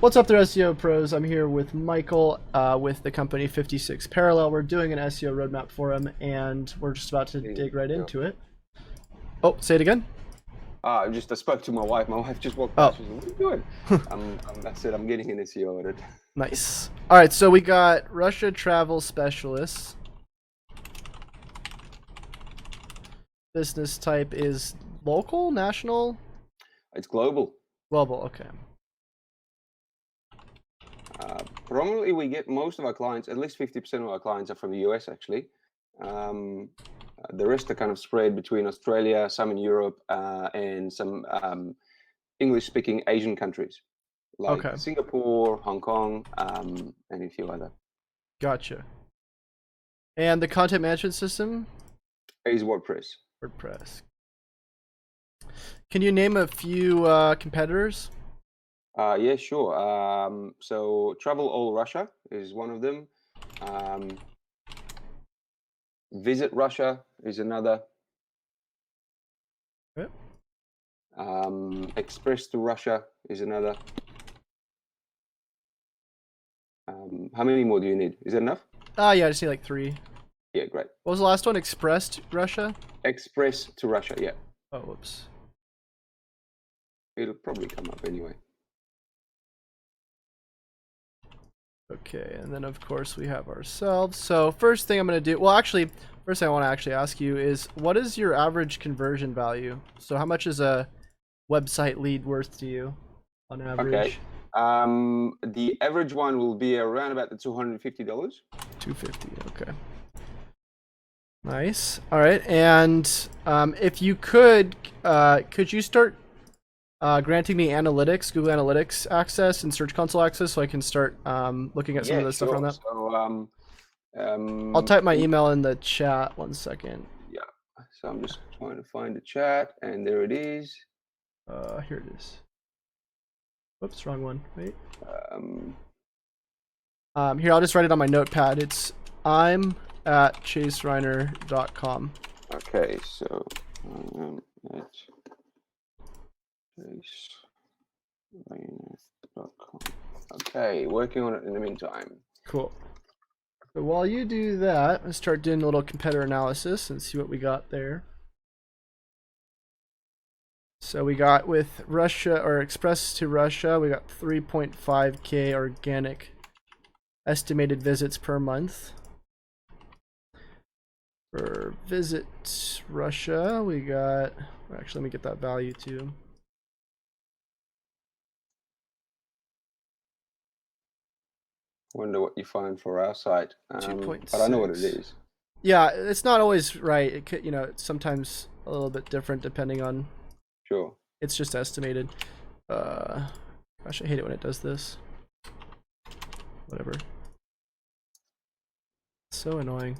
What's up there, SEO pros? I'm here with Michael with the company 56 Parallel. We're doing an SEO roadmap for him, and we're just about to dig right Yeah. into it. Oh, say it again. I spoke to my wife. My wife just walked Oh, past. She said, "What are you doing?" I said, "I'm getting an SEO audit." nice. All right, so we got Russia travel specialists. Business type is local, national, It's global. global. Okay. Predominantly, we get most of our clients. At least 50% of our clients are from the US. Actually, the rest are kind of spread between Australia, some in Europe, and some English-speaking Asian countries like Okay. Singapore, Hong Kong, and a few other. Gotcha. And the content management system? Is WordPress. WordPress. Can you name a few competitors? Yeah, sure. So Travel All Russia is one of them. Visit Russia is another. Yep. Express to Russia is another. How many more do you need? Is that enough? Yeah, I just need like 3. Yeah, great. What was the last one? Expressed Russia? Express to Russia, yeah. Oh, whoops. It'll probably come up anyway. Okay, and then of course we have ourselves. So first thing I'm going to do, well actually, first thing I want to actually ask you is, what is your average conversion value? So how much is a website lead worth to you on average? Okay. The average one will be around about the $250. 250, okay. Nice. All right, and if you could you start granting me analytics, Google Analytics access and Search Console access, so I can start looking at some of Yeah, the stuff around sure. that? So I'll type my email in the chat. 1 second. yeah. So I'm just trying to find the chat, and there it is. Here it is. Whoops, wrong one. Wait. Here, I'll just write it on my notepad. It's I'm at chasereiner.com. Okay, so I am at chasereiner.com. Okay, working on it in the meantime. Cool. So while you do that, let's start doing a little competitor analysis and see what we got there. So we got with Russia, or Express to Russia, we got 3.5K organic estimated visits per month. For Visit Russia, we got, actually let me get that value too. Wonder what you find for our site, but I know what it 2.6. is. Yeah, it's not always right. It could, it's sometimes a little bit different depending on. Sure. It's just estimated. Gosh, I hate it when it does this. Whatever. So annoying.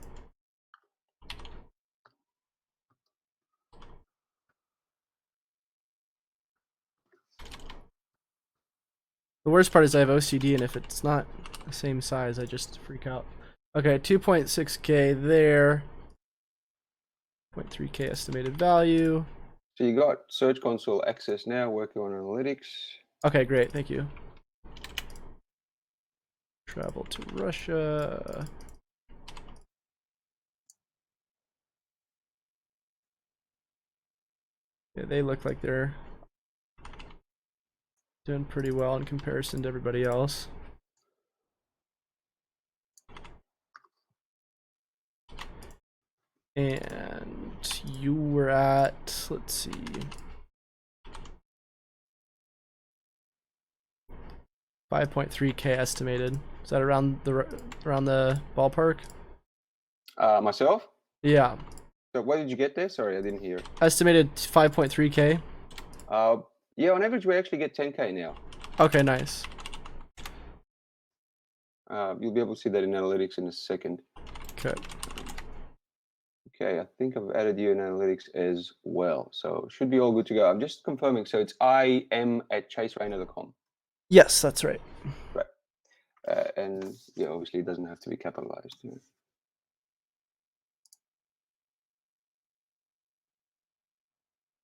The worst part is I have OCD, and if it's not the same size, I just freak out. Okay, 2.6K there. 0.3K estimated value. So you got Search Console access now, working on analytics. Okay, great. Thank you. Travel to Russia. Yeah, they look like they're doing pretty well in comparison to everybody else. And you were at, let's see, 5.3K estimated. Is that around the ballpark? Myself? Yeah. So what did you get there? Sorry, I didn't hear. Estimated 5.3K. Yeah, on average, we actually get 10K now. Okay, nice. You'll be able to see that in analytics in a second. Okay. Okay, I think I've added you in analytics as well. So should be all good to go. I'm just confirming. So it's im@chasereiner.com. Yes, that's right. Right. And yeah, obviously it doesn't have to be capitalized.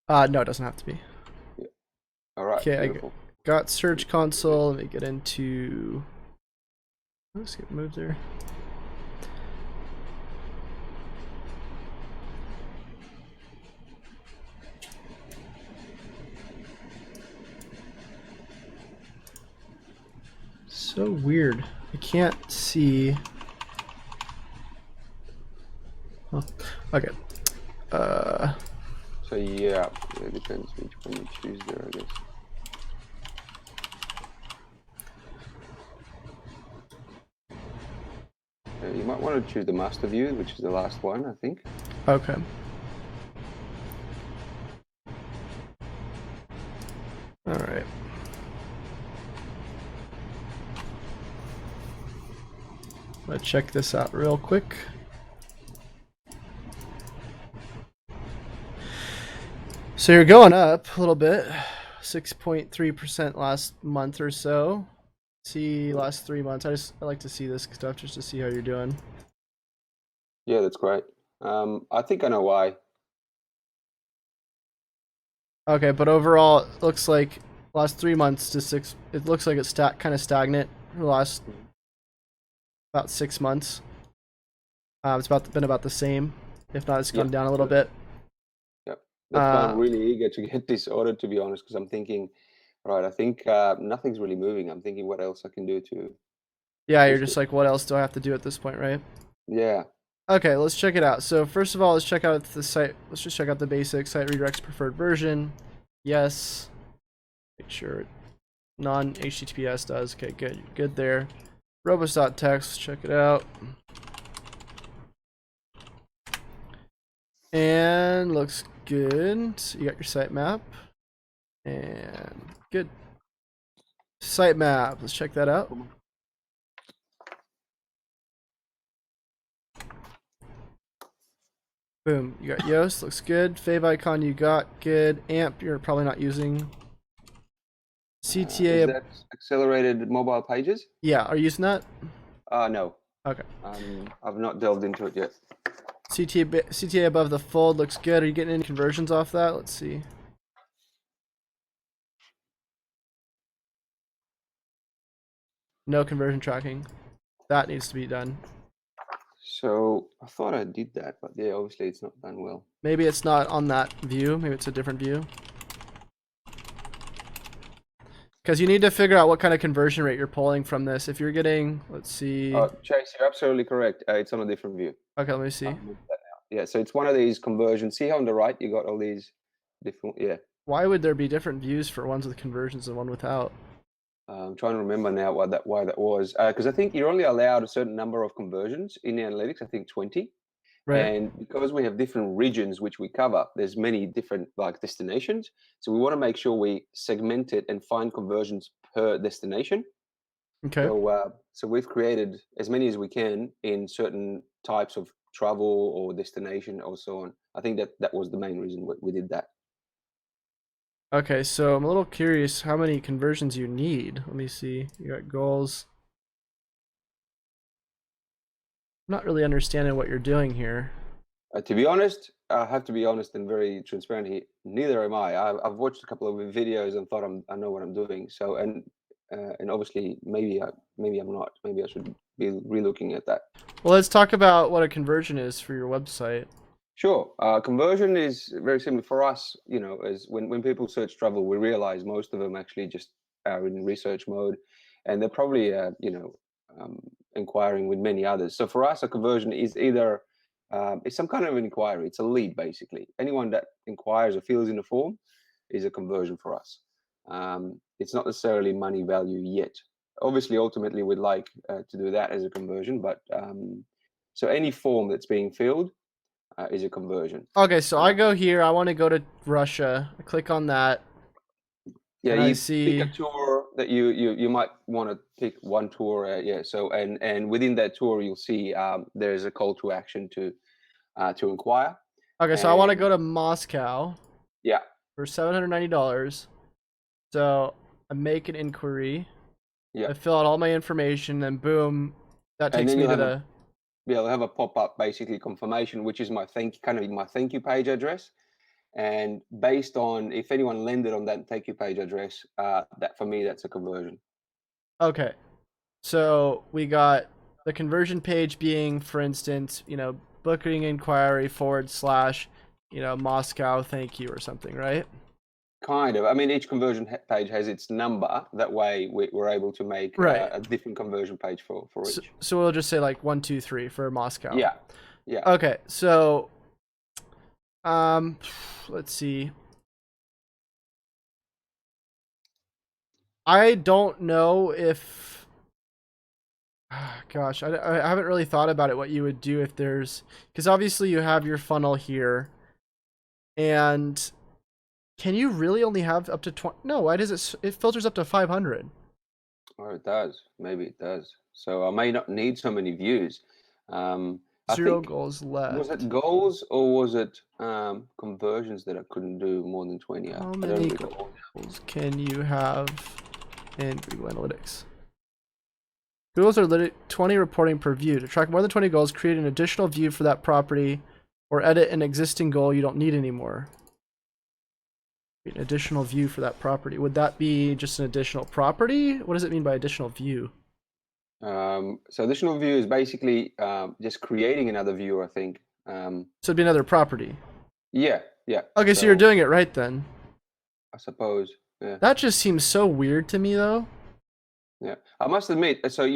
No, it doesn't have to be. Yeah. All right. Okay, Beautiful. got Search Console. Let me get into. Let's get moved there. So weird. I can't see. Oh, okay. So yeah, it depends which one you choose there, I guess. You might want to choose the master view, which is the last one, I think. Okay. All right. Let's check this out real quick. So you're going up a little bit, 6.3% last month or so. See last 3 months. I like to see this stuff just to see how you're doing. Yeah, that's great. I think I know why. Okay, but overall, it looks like last 3 months to six. It looks like it's kind of stagnant for the last about 6 months. It's been about the same, if not, it's gone down a little bit. Yep, that's why I'm really eager to get this ordered, to be honest, because I'm thinking, right, I think nothing's really moving. I'm thinking what else I can do to Yeah, you're boost just it. like, what else do I have to do at this point, right? Yeah. Okay, let's check it out. So first of all, let's check out the site. Let's just check out the basic site redirects preferred version. Yes. Make sure non-HTTPS does. Okay, good. Good there. Robust.txt, check it out. And looks good. So you got your sitemap. And good. Sitemap, let's check that out. Boom, you got Yoast, looks good. Favicon you got, good. AMP you're probably not using. Is CTA, that accelerated mobile pages? yeah, are you using that? No. Okay. I've not delved into it yet. CTA above the fold looks good. Are you getting any conversions off that? Let's see. No conversion tracking. That needs to be done. So I thought I did that, but yeah, obviously it's not done well. Maybe it's not on that view. Maybe it's a different view. Because you need to figure out what kind of conversion rate you're pulling from this. If you're getting, let's see. Chase, you're absolutely correct. It's on a different view. Okay, let me see. Yeah, so it's one of these conversions. See how on the right you got all these different, yeah. Why would there be different views for ones with conversions and one without? I'm trying to remember now why that was. Because I think you're only allowed a certain number of conversions in the analytics, I think 20. Right. And because we have different regions which we cover, there's many different like destinations. So we want to make sure we segment it and find conversions per destination. Okay. So we've created as many as we can in certain types of travel or destination or so on. I think that was the main reason we did that. Okay, so I'm a little curious how many conversions you need. Let me see. You got goals. I'm not really understanding what you're doing here. To be honest, I have to be honest and very transparent here. Neither am I. I've watched a couple of videos and thought I know what I'm doing. So and obviously maybe I'm not. Maybe I should be relooking at that. Well, let's talk about what a conversion is for your website. Sure. Conversion is very similar for us. You know, as when people search travel, we realize most of them actually just are in research mode, and they're probably um, inquiring with many others. So for us, a conversion is either it's some kind of an inquiry. It's a lead, basically. Anyone that inquires or fills in a form is a conversion for us. It's not necessarily money value yet. Obviously, ultimately, we'd like to do that as a conversion, but so any form that's being filled is a conversion. Okay, so I go here. I want to go to Russia. I click on that, Yeah, and I you pick a see. tour that you might want to pick one tour. Yeah, so and within that tour, you'll see there's a call to action to inquire. Okay, so I want to And go to Moscow yeah, for $790. So I make an inquiry. yeah, I fill out all my information, and boom, that and takes then me you'll to have a the. yeah, you'll have a pop up basically confirmation, which is my thank you page address. And based on if anyone landed on that thank you page address, that for me, that's a conversion. Okay. So we got the conversion page being, for instance, booking inquiry / Moscow, thank you, or something, right? Kind of. I mean, each conversion page has its number. That way, we're able to make Right. a different conversion page for each. So we'll just say like 1, 2, 3 for Moscow. Yeah. Yeah. Okay. So, let's see. I don't know if, gosh, I haven't really thought about it, what you would do if there's, because obviously you have your funnel here, and can you really only have up to 20? No, why does it filters up to 500? Oh, it does. Maybe it does. So I may not need so many views. I 0 think, goals was left. it goals or was it conversions that I couldn't do more than 20? How I many don't recall. goals can you have in Google Analytics? Goals are literally 20 reporting per view. To track more than 20 goals, create an additional view for that property or edit an existing goal you don't need anymore. Create an additional view for that property. Would that be just an additional property? What does it mean by additional view? So additional view is basically just creating another view, I think. So it'd be another property. Yeah. Okay, so you're doing it right then. I suppose. Yeah. That just seems so weird to me, though. Yeah, I must admit. So can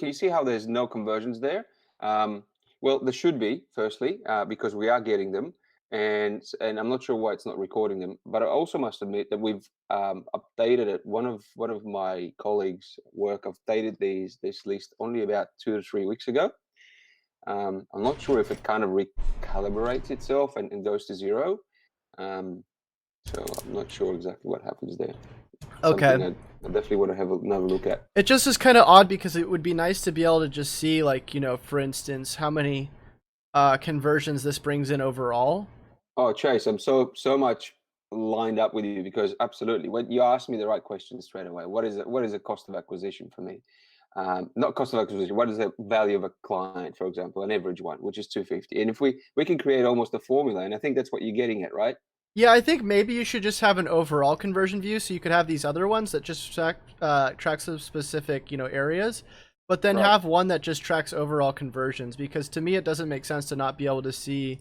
you see how there's no conversions there? Well, there should be, firstly, because we are getting them, and I'm not sure why it's not recording them. But I also must admit that we've updated it. One of my colleagues' work updated this list only about 2 to 3 weeks ago. I'm not sure if it kind of recalibrates itself and goes to 0. So I'm not sure exactly what happens there. Okay. Something I definitely want to have another look at. It just is kind of odd because it would be nice to be able to just see, like, for instance, how many conversions this brings in overall. Oh, Chase, I'm so much lined up with you because absolutely, when you asked me the right question straight away, what is the cost of acquisition for me? Not cost of acquisition. What is the value of a client, for example, an average one, which is 250? And if we can create almost a formula, and I think that's what you're getting at, right? Yeah, I think maybe you should just have an overall conversion view, so you could have these other ones that just tracks some specific areas, but then Right. have one that just tracks overall conversions. Because to me, it doesn't make sense to not be able to see,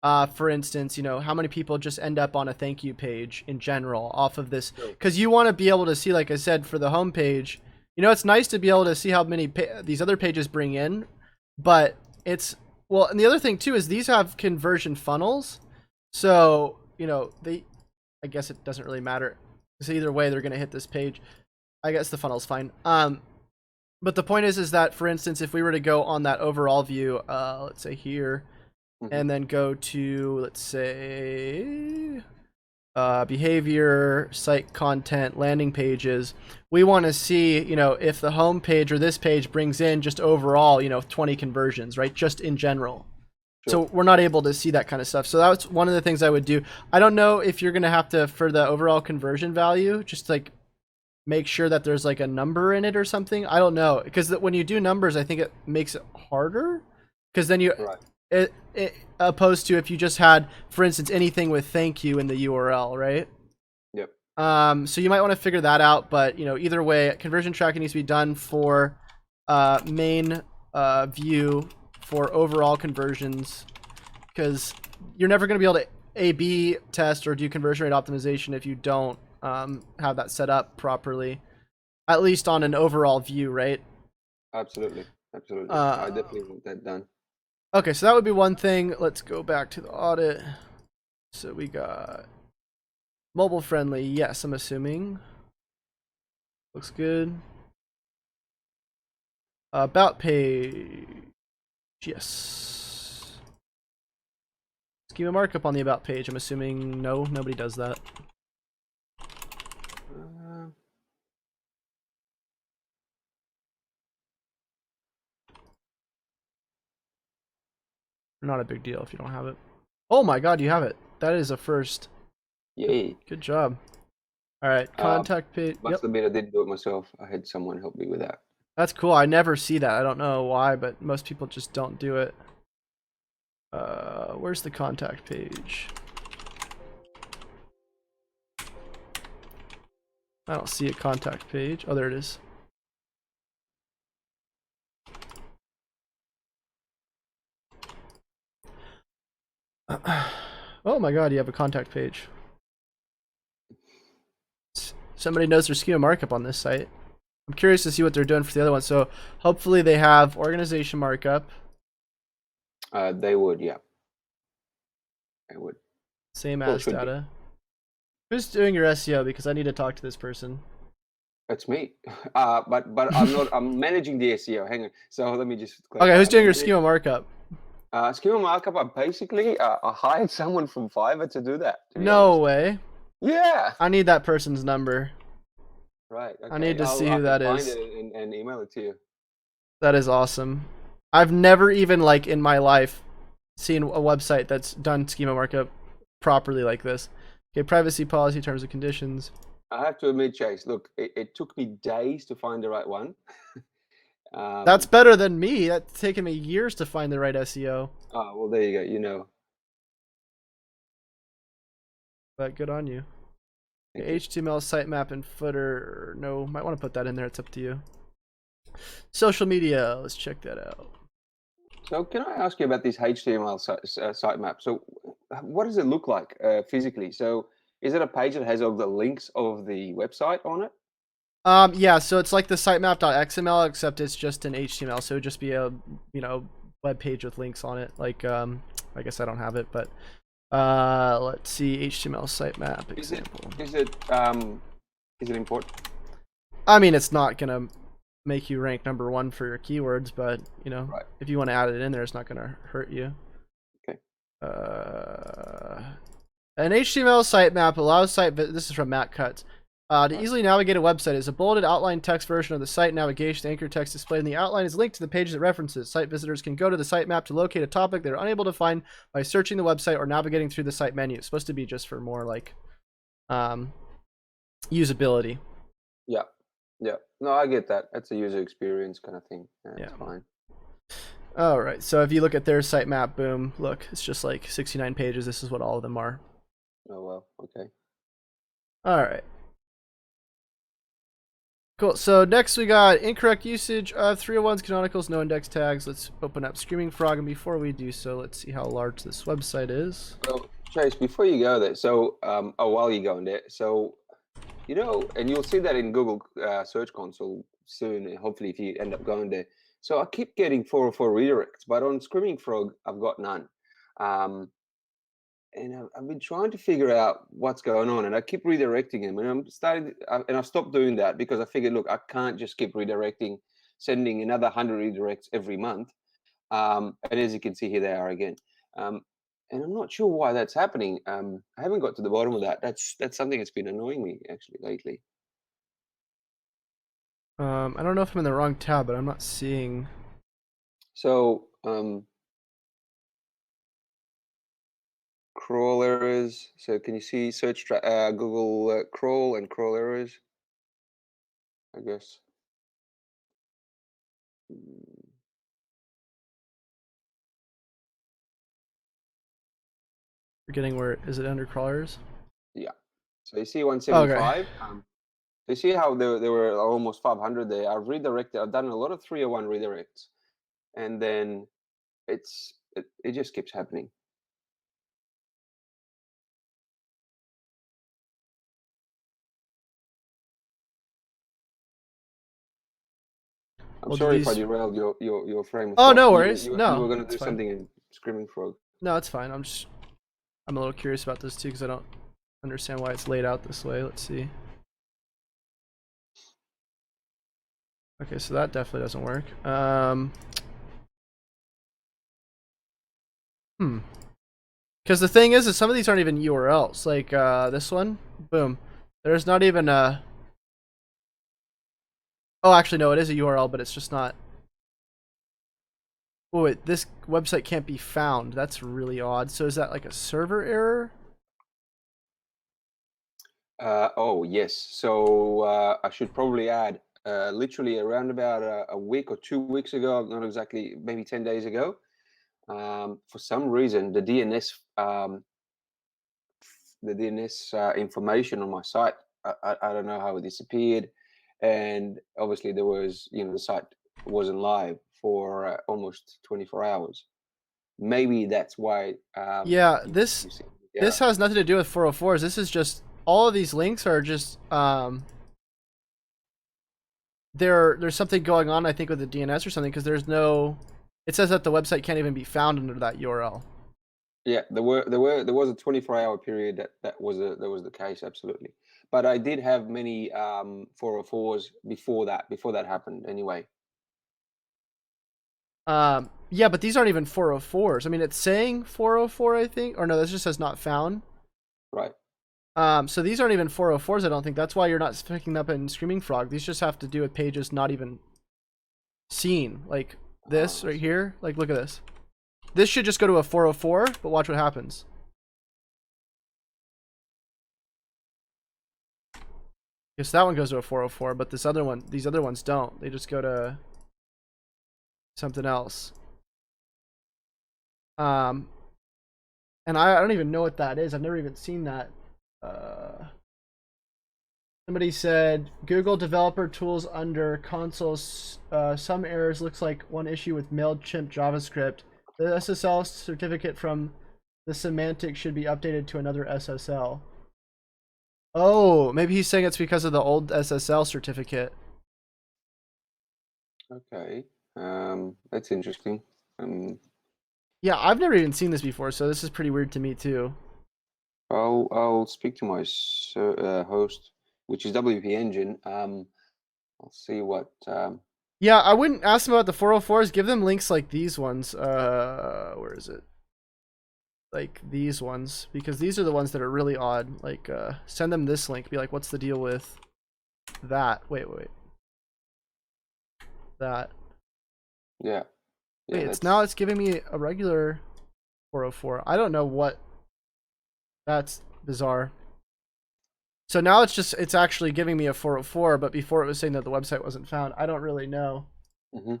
for instance, how many people just end up on a thank you page in general off of this. Because you want to be able to see, like I said, for the home page, it's nice to be able to see how many these other pages bring in, but and the other thing too is these have conversion funnels, so I guess it doesn't really matter. So either way, they're going to hit this page. I guess the funnel's fine. But the point is that, for instance, if we were to go on that overall view, let's say here, and then go to, let's say, behavior, site content, landing pages, we want to see, if the home page or this page brings in just overall, 20 conversions, right? Just in general. So we're not able to see that kind of stuff. So that's one of the things I would do. I don't know if you're going to have to, for the overall conversion value, just like make sure that there's like a number in it or something. I don't know. Because when you do numbers, I think it makes it harder. Because then it opposed to if you just had, for instance, anything with thank you in the URL, right? Yep. So you might want to figure that out. But, either way, conversion tracking needs to be done for main view for overall conversions, because you're never going to be able to A/B test or do conversion rate optimization if you don't have that set up properly, at least on an overall view, right? Absolutely. I definitely want that done. Okay, so that would be one thing. Let's go back to the audit. So we got mobile friendly. Yes, I'm assuming. Looks good. About page. Yes. Schema markup on the about page. I'm assuming no, nobody does that. Not a big deal if you don't have it. Oh my god, you have it. That is a first. Yay. Good job. All right, contact page. Must admit, I didn't do it myself. I had someone help me with that. That's cool. I never see that. I don't know why, but most people just don't do it. Where's the contact page? I don't see a contact page. Oh, there it is. Oh my god, you have a contact page. Somebody knows their schema markup on this site. I'm curious to see what they're doing for the other one. So hopefully they have organization markup. They would, yeah. They would. Same Well, as should be. data. Who's doing your SEO? Because I need to talk to this person. That's me. But I'm not. I'm managing the SEO. Hang on. So let me just clarify. Okay, who's doing your schema markup? Schema markup. I basically I hired someone from Fiverr to do that. To be No honest. way. Yeah. I need that person's number. Right. Okay. I need to see I who can that find is. it and email it to you. That is awesome. I've never even like in my life seen a website that's done schema markup properly like this. Okay, privacy policy, terms and conditions. I have to admit, Chase. Look, it took me days to find the right one. That's better than me. That's taken me years to find the right SEO. Oh well, there you go. You know. But good on you. Thank you. HTML sitemap and footer. No, might want to put that in there. It's up to you. Social media. Let's check that out. So can I ask you about this HTML sitemap? So what does it look like physically? So is it a page that has all the links of the website on it? Yeah, so it's like the sitemap.xml, except it's just in HTML. So it would just be a, web page with links on it. Like, I guess I don't have it, but let's see, HTML sitemap example. Is it important? I mean, it's not gonna make you rank #1 for your keywords, but Right. if you want to add it in there, it's not gonna hurt you. Okay. An HTML sitemap allows this is from Matt Cutts. To easily navigate a website is a bolded outline text version of the site navigation. The anchor text displayed in the outline is linked to the page that references. Site visitors can go to the sitemap to locate a topic they're unable to find by searching the website or navigating through the site menu. It's supposed to be just for more like usability. Yeah. Yeah. No, I get that. That's a user experience kind of thing. That's Yeah. fine. All right. So if you look at their sitemap, boom, look, it's just like 69 pages. This is what all of them are. Oh well. Okay. All right. Cool. So next we got incorrect usage of 301s, canonicals, no index tags. Let's open up Screaming Frog, and before we do so, let's see how large this website is. So Chase, before you go there, so while you're going there, so and you'll see that in Google Search Console soon, hopefully if you end up going there. So I keep getting 404 redirects, but on Screaming Frog, I've got none. And I've been trying to figure out what's going on, and I keep redirecting him, and I've stopped doing that because I figured, look, I can't just keep redirecting, sending another 100 redirects every month. And as you can see here, they are again. And I'm not sure why that's happening. I haven't got to the bottom of that. That's something that's been annoying me actually lately. I don't know if I'm in the wrong tab, but I'm not seeing. So crawl errors. So can you see search Google crawl and crawl errors? I guess. Forgetting where is it under crawlers? Yeah. So you see 175. Okay. You see how there were almost 500 there. I've redirected. I've done a lot of 301 redirects, and then it just keeps happening. I'm sorry if I derailed your frame of thought. Oh, no worries. You No, were going to do it's fine. something in Screaming Frog. No, it's fine. I'm a little curious about this too because I don't understand why it's laid out this way. Let's see. Okay, so that definitely doesn't work. Because the thing is some of these aren't even URLs. Like this one, boom. There's not even a. Oh, actually, no, it is a URL, but it's just not. Oh, wait, this website can't be found. That's really odd. So is that like a server error? Oh yes. So I should probably add. Literally around about a week or 2 weeks ago, not exactly, maybe 10 days ago. For some reason, the DNS information on my site I don't know how it disappeared, and obviously there was, the site wasn't live for almost 24 hours. Maybe that's why Yeah, you see. this Yeah, has nothing to do with 404s. This is just all of these links are just there's something going on, I think, with the DNS or something, because there's no. It says that the website can't even be found under that URL. yeah. There was a 24-hour period that was the case, absolutely. But I did have many 404s before that happened anyway. Yeah, but these aren't even 404s. I mean, it's saying 404, I think, or no, this just says not found. Right. So these aren't even 404s, I don't think. That's why you're not picking up in Screaming Frog. These just have to do with pages not even seen. Like this I right see. here. Like, look at this. This should just go to a 404, but watch what happens. Yes, that one goes to a 404, but these other ones don't. They just go to something else. Um, and I don't even know what that is. I've never even seen that. Somebody said Google Developer Tools under consoles. Some errors looks like one issue with Mailchimp JavaScript. The SSL certificate from the semantic should be updated to another SSL. Oh, maybe he's saying it's because of the old SSL certificate. Okay. That's interesting. Yeah, I've never even seen this before, so this is pretty weird to me too. I'll speak to my host, which is WP Engine. I'll see what. Yeah, I wouldn't ask them about the 404s. Give them links like these ones. Where is it? Like these ones, because these are the ones that are really odd. Like, send them this link. Be like, what's the deal with that? Wait. That. Yeah, yeah. Wait, That's it's giving me a regular 404. I don't know what. That's bizarre. So now it's actually giving me a 404, but before it was saying that the website wasn't found. I don't really know. hmm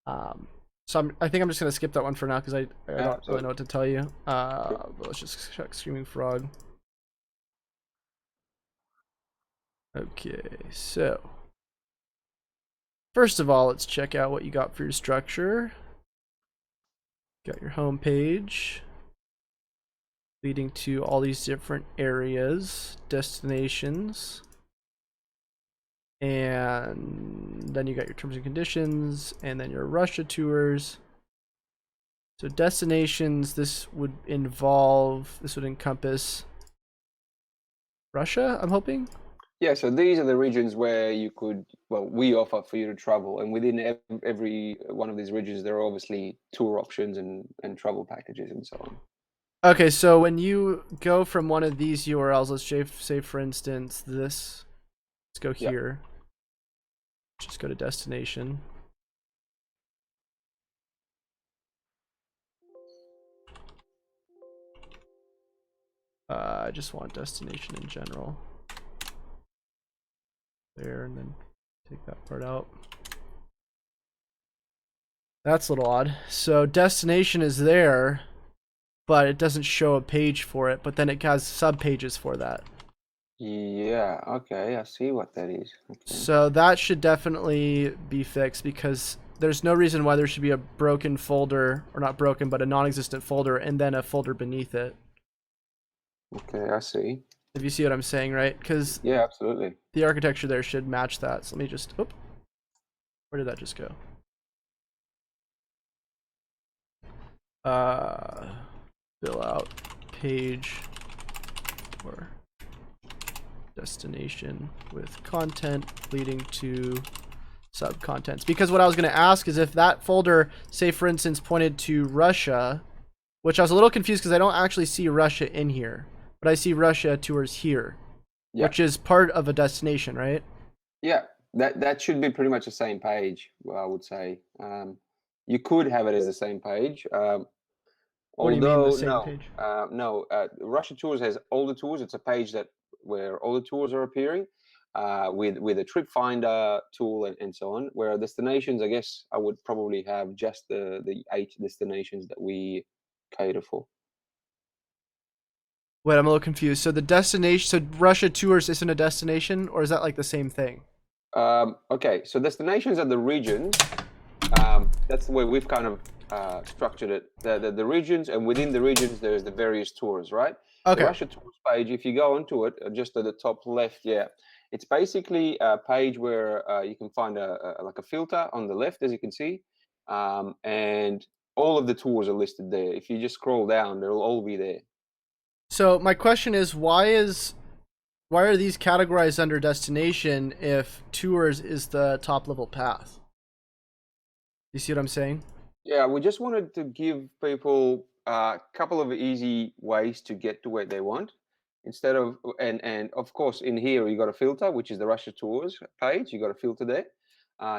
Um, so I think I'm just gonna skip that one for now because I yeah, don't really know absolutely. what to tell you. Sure. But let's just check Screaming Frog. Okay, so first of all, let's check out what you got for your structure. Got your home page leading to all these different areas, destinations, and then you got your terms and conditions, and then your Russia tours. So destinations, this would encompass Russia, I'm hoping. Yeah. So these are the regions where we offer for you to travel, and within every one of these regions, there are obviously tour options and travel packages and so on. Okay, so when you go from one of these URLs, let's say for instance this, let's go Yeah. here. Just go to destination. I just want destination in general. There, and then take that part out. That's a little odd. So destination is there, but it doesn't show a page for it, but then it has sub pages for that. Yeah. Okay. I see what that is. Okay. So that should definitely be fixed because there's no reason why there should be a broken folder, or not broken, but a non-existent folder and then a folder beneath it. Okay. I see. If you see what I'm saying, right? Because Yeah. Absolutely. the architecture there should match that. So let me just, oop, where did that just go? Uh, fill out page or destination with content leading to sub contents. Because what I was going to ask is if that folder, say for instance, pointed to Russia, which I was a little confused because I don't actually see Russia in here, but I see Russia tours here, Yeah. which is part of a destination, right? Yeah, that should be pretty much the same page, I would say. You could have it as the same page. What do you mean the Although same no, page? no, Russia Tours has all the tours. It's a page where all the tours are appearing, with a trip finder tool and so on. Where destinations, I guess I would probably have just the 8 destinations that we cater for. Wait, I'm a little confused. So the destination, so Russia tours isn't a destination, or is that like the same thing? Okay, so destinations are the regions. That's the way we've kind of structured it. The regions, and within the regions, there's the various tours, right? The Okay. Russia tours page, if you go onto it, just at the top left, yeah, it's basically a page where you can find like a filter on the left, as you can see, and all of the tours are listed there. If you just scroll down, they'll all be there. So my question is, why are these categorized under destination if tours is the top level path? You see what I'm saying? Yeah, we just wanted to give people a couple of easy ways to get to where they want instead of and of course in here you got a filter which is the Russia tours page. You got a filter there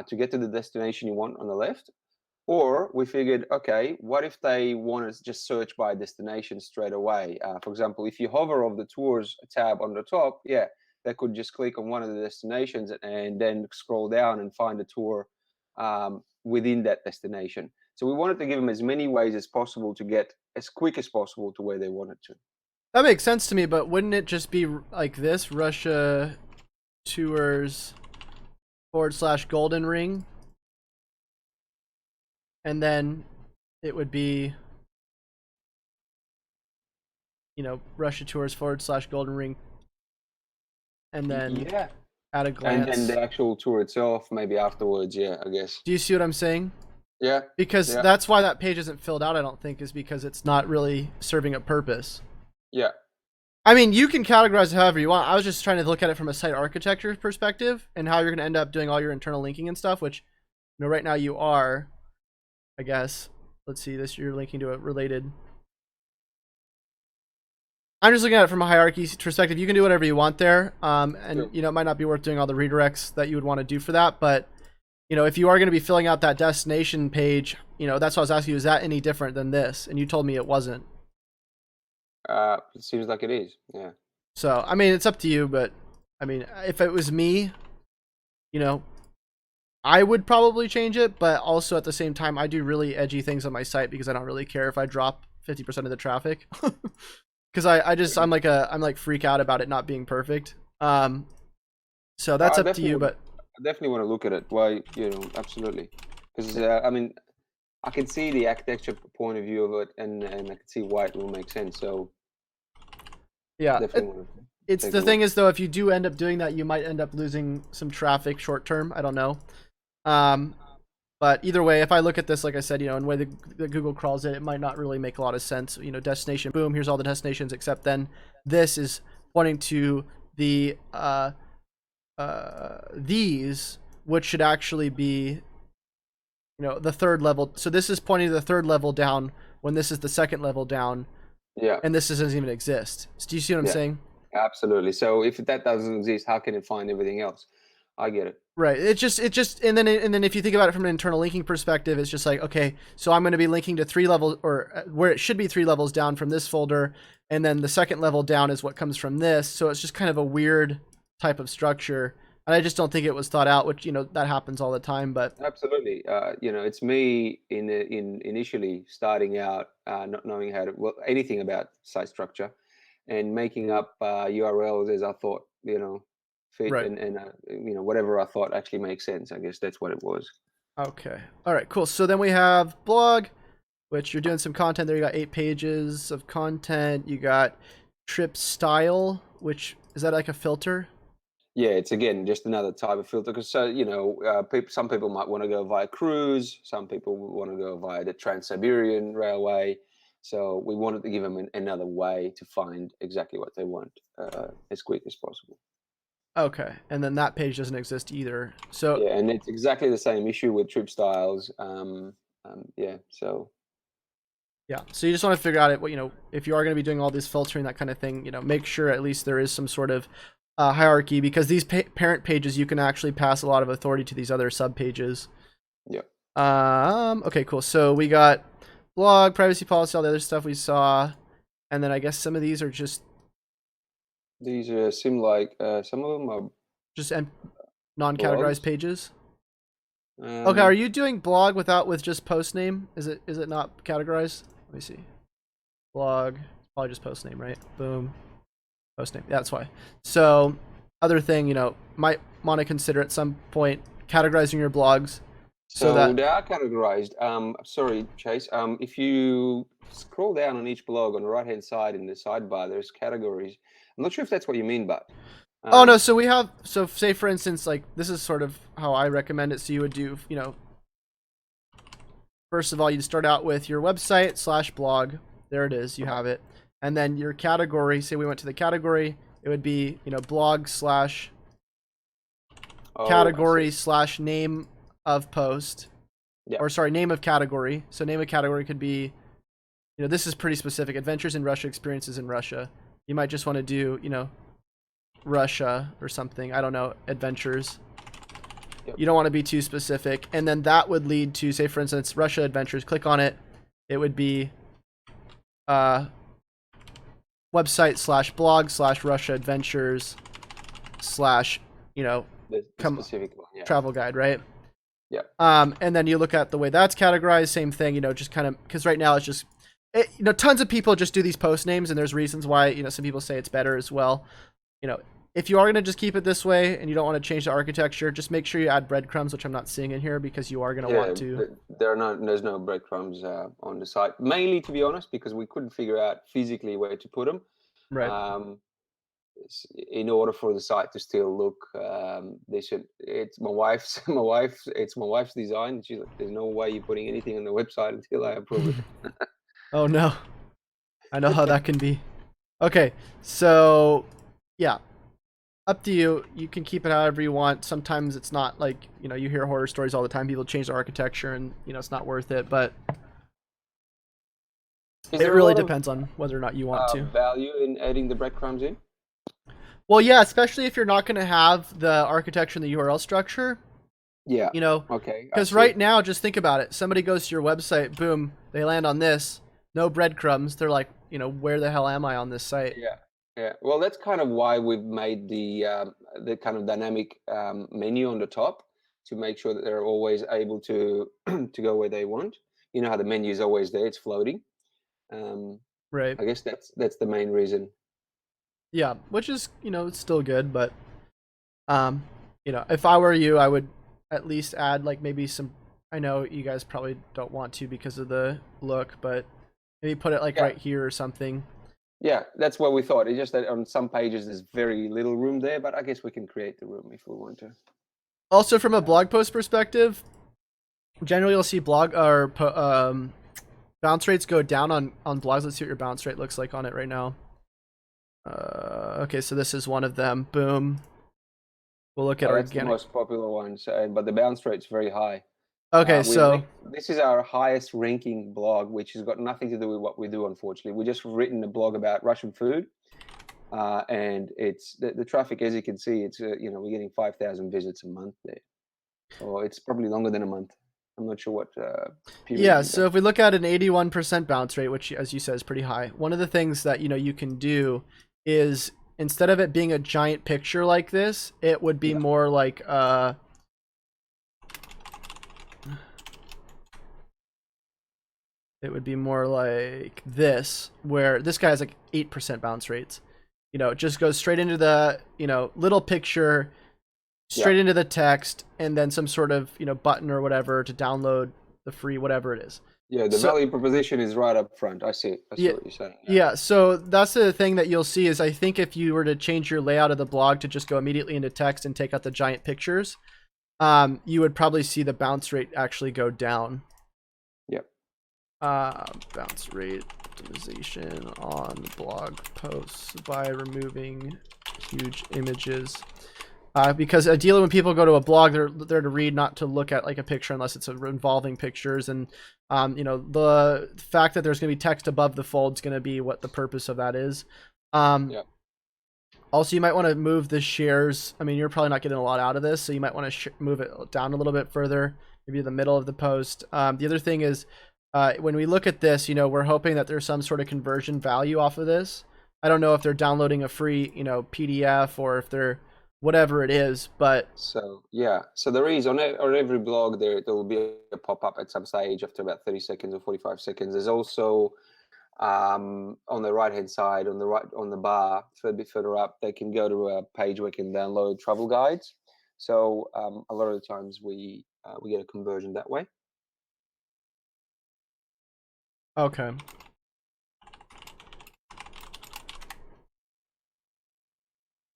to get to the destination you want on the left. Or we figured, okay, what if they want to just search by destination straight away? For example, if you hover over the tours tab on the top, yeah, they could just click on one of the destinations and then scroll down and find a tour within that destination. So we wanted to give them as many ways as possible to get as quick as possible to where they wanted to. That makes sense to me, but wouldn't it just be like this? Russia tours / golden ring, and then it would be, Russia tours / golden ring, and then Yeah. at a And then glance. the actual tour itself, maybe afterwards, yeah, I guess. Do you see what I'm saying? Yeah, Because yeah, that's why that page isn't filled out, I don't think, is because it's not really serving a purpose. yeah. I mean, you can categorize it however you want. I was just trying to look at it from a site architecture perspective and how you're going to end up doing all your internal linking and stuff, which, right now you are, I guess. Let's see, this you're linking to a related. I'm just looking at it from a hierarchy perspective. You can do whatever you want there, and Sure. it might not be worth doing all the redirects that you would want to do for that. But if you are going to be filling out that destination page, that's what I was asking you. Is that any different than this? And you told me it wasn't. It seems like it is. Yeah. So I mean, it's up to you. But I mean, if it was me, you know, I would probably change it. But also at the same time, I do really edgy things on my site because I don't really care if I drop 50% of the traffic. Because I'm like freak out about it not being perfect. So that's I up to definitely you. want. But I definitely want to look at it. Why, absolutely. Because I mean, I can see the architecture point of view of it, and I can see why it will make sense. So yeah, definitely want to it's take a the thing look. is though, if you do end up doing that, you might end up losing some traffic short term. I don't know. Um, but either way, if I look at this, like I said, and the way the Google crawls it, it might not really make a lot of sense. Destination, boom, here's all the destinations, except then this is pointing to the these, which should actually be, the third level. So this is pointing to the third level down when this is the second level down, Yeah, and this doesn't even exist. So do you see what I'm yeah, saying? absolutely. So if that doesn't exist, how can it find everything else? I get it. Right. And then if you think about it from an internal linking perspective, it's just like, okay, so I'm going to be linking to 3 levels, or where it should be 3 levels down from this folder, and then the second level down is what comes from this. So it's just kind of a weird type of structure, and I just don't think it was thought out. Which that happens all the time. But Absolutely. It's me in initially starting out, not knowing how to anything about site structure, and making up URLs as I thought, fit right. and whatever I thought actually makes sense. I guess that's what it was. Okay. All right. Cool. So then we have blog, which you're doing some content there. You got 8 pages of content. You got trip style, which is that like a filter? Yeah, it's again just another type of filter because some people might want to go via cruise, some people want to go via the Trans-Siberian Railway. So we wanted to give them another way to find exactly what they want as quick as possible. Okay. And then that page doesn't exist either. So Yeah, and it's exactly the same issue with trip styles. Yeah, so yeah, so you just want to figure out it. What if you are going to be doing all this filtering, that kind of thing, make sure at least there is some sort of hierarchy, because these parent pages you can actually pass a lot of authority to these other sub pages. yeah, Okay, cool. So we got blog, privacy policy, all the other stuff we saw, and then I guess some of these are just these seem like some of them are just non-categorized blogs. pages. Okay, are Um, you doing blog with just post name? Is it not categorized? Let me see. Blog. probably just post name, right? Boom, post name. That's why. So other thing, might want to consider at some point categorizing your blogs so So that. they are categorized. Sorry, Chase. If you scroll down on each blog on the right-hand side in the sidebar, there's categories. I'm not sure if that's what you mean, but Oh no, so we have, so say for instance, like this is sort of how I recommend it. So you would do, first of all, you'd start out with your website / blog. There it is, you have it. And then your category, say we went to the category, it would be, blog / category / name of post. Yeah. Or sorry, name of category. So name of category could be, this is pretty specific. Adventures in Russia, experiences in Russia. You might just want to do, Russia or something. I don't know, adventures. Yep. You don't want to be too specific. And then that would lead to, say, for instance, Russia adventures. Click on it. It would be website / blog / Russia adventures / the specific one, yeah. travel guide, right? Yeah. And then you look at the way that's categorized. Same thing, just kind of, because right now it's just, tons of people just do these post names, and there's reasons why, some people say it's better as well. If you are going to just keep it this way and you don't want to change the architecture, just make sure you add breadcrumbs, which I'm not seeing in here, because you are going to want to. There's no breadcrumbs on the site, mainly, to be honest, because we couldn't figure out physically where to put them. Right. In order for the site to still look, it's my wife's design. She's like, there's no way you're putting anything on the website until I approve it. Oh no, I know how that can be. Okay, so yeah, up to you. You can keep it however you want. Sometimes it's not like, you hear horror stories all the time. People change the architecture and, it's not worth it, but it really depends on whether or not you want to. Value in adding the breadcrumbs in? Well, yeah, especially if you're not going to have the architecture and the URL structure. Yeah. Okay. Because right now, just think about it. Somebody goes to your website, boom, they land on this, no breadcrumbs. They're like, where the hell am I on this site? Yeah. Yeah. Well, that's kind of why we've made the kind of dynamic menu on the top, to make sure that they're always able to to go where they want. You know how the menu is always there; it's floating. Right. I guess that's the main reason. Yeah, which is, it's still good, but if I were you, I would at least add like maybe some. I know you guys probably don't want to because of the look, but maybe put it like right here or something. Yeah, that's what we thought. It's just that on some pages there's very little room there, but I guess we can create the room if we want to. Also, from a blog post perspective, generally you'll see blog or bounce rates go down on blogs. Let's see what your bounce rate looks like on it right now. Okay, so this is one of them. Boom. We'll look at that's organic. the most popular ones, but the bounce rate's very high. Okay, so this is our highest ranking blog, which has got nothing to do with what we do, unfortunately. We just written a blog about Russian food, and it's the traffic, as you can see, it's we're getting 5,000 visits a month there, so it's probably longer than a month. I'm not sure what. Yeah, so if we look at an 81% bounce rate, which, as you said, is pretty high, one of the things that you can do is, instead of it being a giant picture like this, it would be more like it would be more like this, where this guy has like 8% bounce rates. It just goes straight into the little picture, straight into the text, and then some sort of button or whatever to download the free whatever it is. Yeah, the value proposition is right up front. I see what you're saying. Yeah, so that's the thing that you'll see is, I think if you were to change your layout of the blog to just go immediately into text and take out the giant pictures, you would probably see the bounce rate actually go down. Yep. Bounce rate optimization on blog posts by removing huge images. Because ideally when people go to a blog, they're there to read, not to look at like a picture unless it's involving pictures. And the fact that there's going to be text above the fold is going to be what the purpose of that is. Also, you might want to move the shares. I mean, you're probably not getting a lot out of this, so you might want to move it down a little bit further, maybe in the middle of the post. The other thing is, when we look at this, we're hoping that there's some sort of conversion value off of this. I don't know if they're downloading a free, PDF, or if they're whatever it is, but so there is on every blog there will be a pop-up at some stage after about 30 seconds or 45 seconds. There's also on the right hand side, on the bar, a bit further up, they can go to a page where they can download travel guides. So a lot of the times we get a conversion that way. Okay.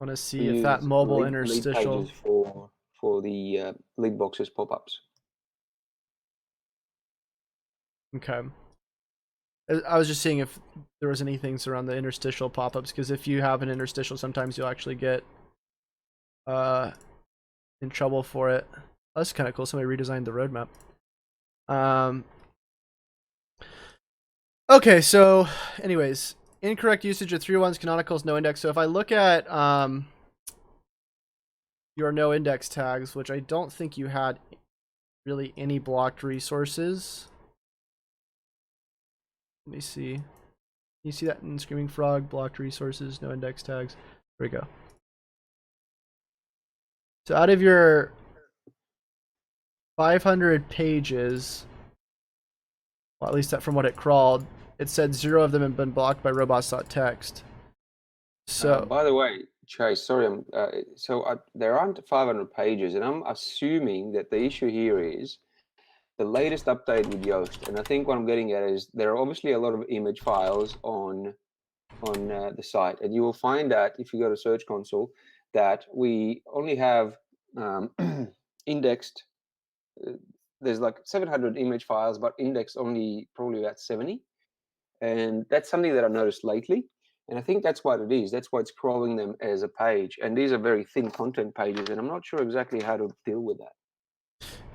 Want to see We if that use mobile lead interstitial. pages for the lead boxes pop-ups. Okay. I was just seeing if there was any things around the interstitial pop-ups, because if you have an interstitial, sometimes you'll actually get in trouble for it. That's kind of cool. Somebody redesigned the roadmap. Okay, so anyways, incorrect usage of 301s, canonicals, no index. So if I look at your no index tags, which I don't think you had really any blocked resources. Let me see. You see that in Screaming Frog, blocked resources, no index tags. There we go. So out of your 500 pages, well, at least that from what it crawled, it said 0 of them have been blocked by robots.txt. So by the way, Chase, sorry, there aren't 500 pages, and I'm assuming that the issue here is the latest update with Yoast. And I think what I'm getting at is there are obviously a lot of image files on the site, and you will find that if you go to Search Console that we only have indexed. There's like 700 image files, but indexed only probably about 70. And that's something that I've noticed lately. And I think that's what it is. That's why it's crawling them as a page. And these are very thin content pages, and I'm not sure exactly how to deal with that.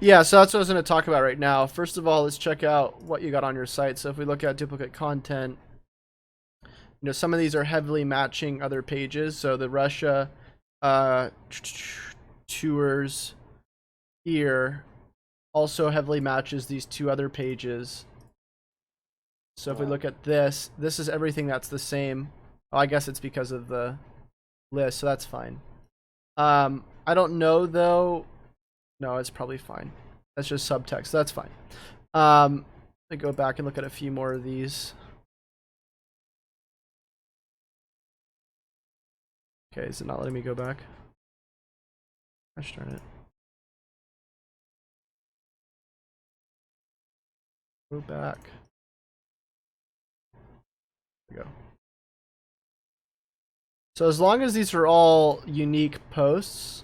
yeah, so that's what I was going to talk about right now. First of all, let's check out what you got on your site. So if we look at duplicate content, you know, some of these are heavily matching other pages. So the Russia tours here also heavily matches these two other pages. So if we look at this is everything that's the same. Oh, I guess it's because of the list, so that's fine. I don't know though. No, it's probably fine. That's just subtext, so that's fine. Let me go back and look at a few more of these. Okay, is it not letting me go back? Gosh darn it. Go back. There we go. So as long as these are all unique posts.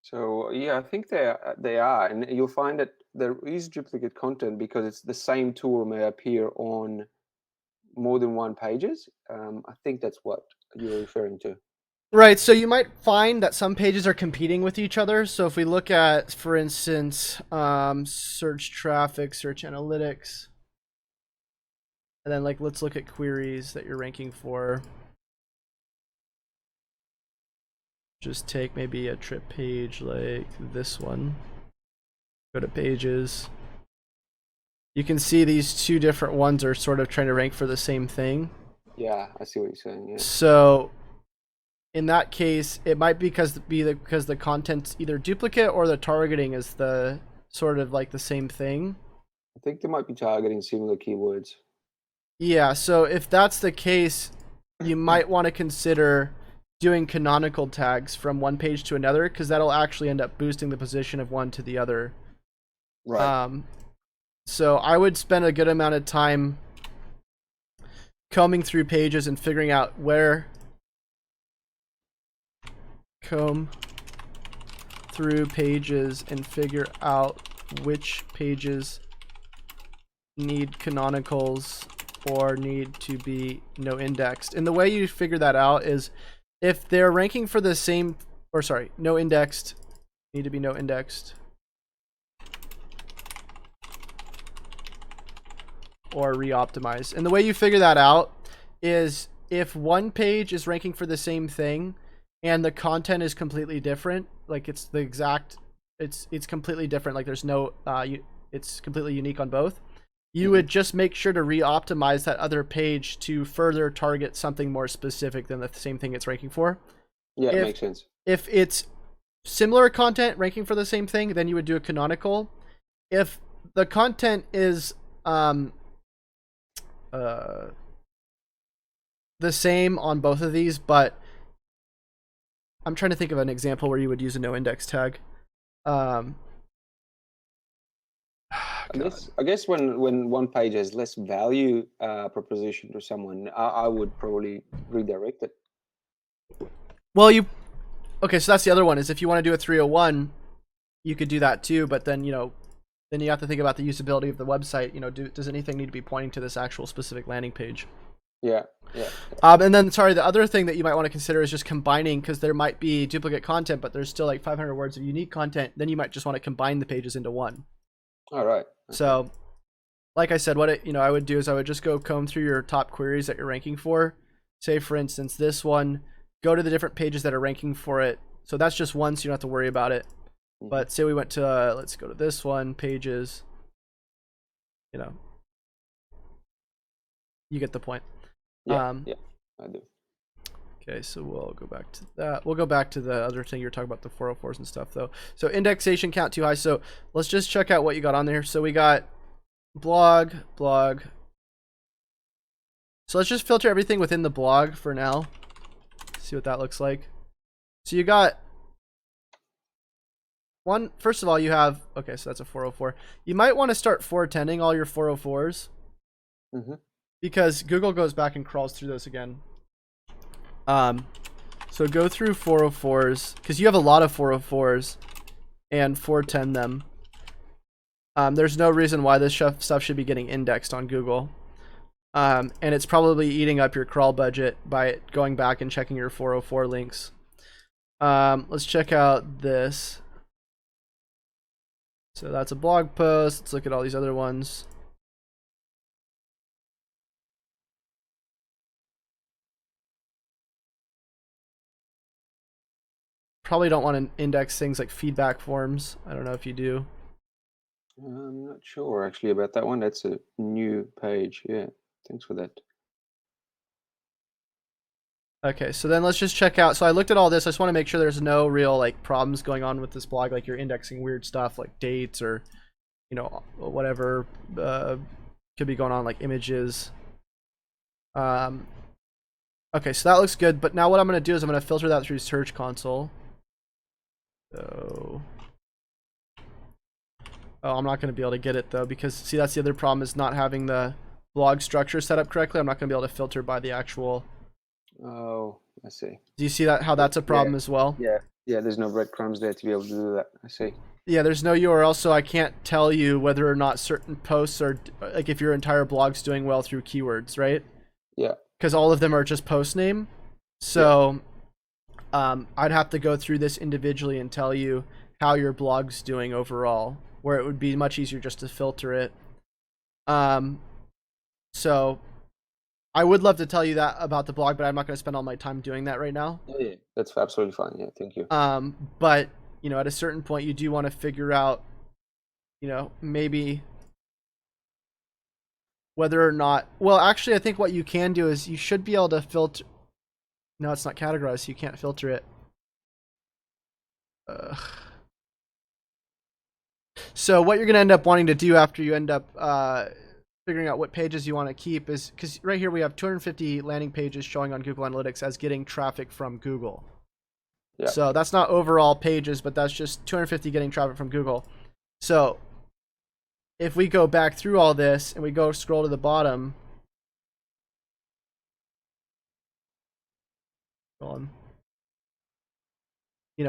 So yeah, I think they are, and you'll find that there is duplicate content because it's the same tool may appear on more than one pages. I think that's what you're referring to. Right, so you might find that some pages are competing with each other. So if we look at, for instance, search traffic, search analytics, and then like let's look at queries that you're ranking for. Just take maybe a trip page like this one. Go to pages. You can see these two different ones are sort of trying to rank for the same thing. Yeah, I see what you're saying. Yeah. So in that case, it might be because the content's either duplicate or the targeting is the sort of like the same thing. I think they might be targeting similar keywords. Yeah, so if that's the case, you might want to consider doing canonical tags from one page to another, because that'll actually end up boosting the position of one to the other. Right. So I would spend a good amount of time combing through pages and figuring out where. Comb through pages and figure out which pages need canonicals or need to be no indexed. And the way you figure that out is if they're ranking for the same, or sorry, no indexed, need to be no indexed, or re-optimized. And the way you figure that out is if one page is ranking for the same thing and the content is completely different, like it's the exact, it's completely different, like there's no it's completely unique on both, you would just make sure to re-optimize that other page to further target something more specific than the same thing it's ranking for. Yeah, it makes sense. If it's similar content ranking for the same thing, then you would do a canonical. If the content is uh, the same on both of these, but I'm trying to think of an example where you would use a no index tag. Um, I guess when one page has less value proposition to someone, I would probably redirect it. well, okay, so that's the other one is if you want to do a 301, you could do that too, but then, then you have to think about the usability of the website. Does anything need to be pointing to this actual specific landing page? Yeah. And then, sorry, the other thing that you might want to consider is just combining, because there might be duplicate content, but there's still like 500 words of unique content. Then you might just want to combine the pages into one. All right. Okay. So, like I said, what I would do is I would just go comb through your top queries that you're ranking for. Say, for instance, this one, go to the different pages that are ranking for it. So that's just one, so you don't have to worry about it. Mm-hmm. But say we went to, let's go to this one, pages. You get the point. Yeah, I do. Okay, so we'll go back to that. We'll go back to the other thing you were talking about, the 404s and stuff, though. So indexation count too high. So let's just check out what you got on there. So we got blog. So let's just filter everything within the blog for now. See what that looks like. So you got one. First of all, you have, okay, so that's a 404. You might want to start 410ing all your 404s. Mm-hmm. Because Google goes back and crawls through those again. So go through 404s, because you have a lot of 404s, and 410 them. There's no reason why this stuff should be getting indexed on Google. And it's probably eating up your crawl budget by going back and checking your 404 links. Let's check out this. So that's a blog post. Let's look at all these other ones. Probably don't want to index things like feedback forms. I don't know if you do. I'm not sure actually about that one. That's a new page. Yeah, thanks for that. Okay, so then let's just check out. So I looked at all this. I just want to make sure there's no real like problems going on with this blog, like you're indexing weird stuff like dates or, whatever could be going on, like images. Okay, so that looks good. But now what I'm going to do is I'm going to filter that through Search Console. So, I'm not going to be able to get it though, because see, that's the other problem, is not having the blog structure set up correctly. I'm not going to be able to filter by the actual. Oh, I see. Do you see that, how that's a problem as well? Yeah, there's no breadcrumbs there to be able to do that. I see. Yeah, there's no URL, so I can't tell you whether or not certain posts are, like if your entire blog's doing well through keywords, right? Yeah. Because all of them are just post name. So I'd have to go through this individually and tell you how your blog's doing overall, where it would be much easier just to filter it. So I would love to tell you that about the blog, but I'm not going to spend all my time doing that right now. Yeah, that's absolutely fine. Yeah, thank you. But at a certain point, you do want to figure out, maybe whether or not. Well, actually, I think what you can do is you should be able to filter. No, it's not categorized, so you can't filter it. So what you're going to end up wanting to do after you end up figuring out what pages you want to keep is, because right here we have 250 landing pages showing on Google Analytics as getting traffic from Google. Yeah. So that's not overall pages, but that's just 250 getting traffic from Google. So if we go back through all this and we go scroll to the bottom,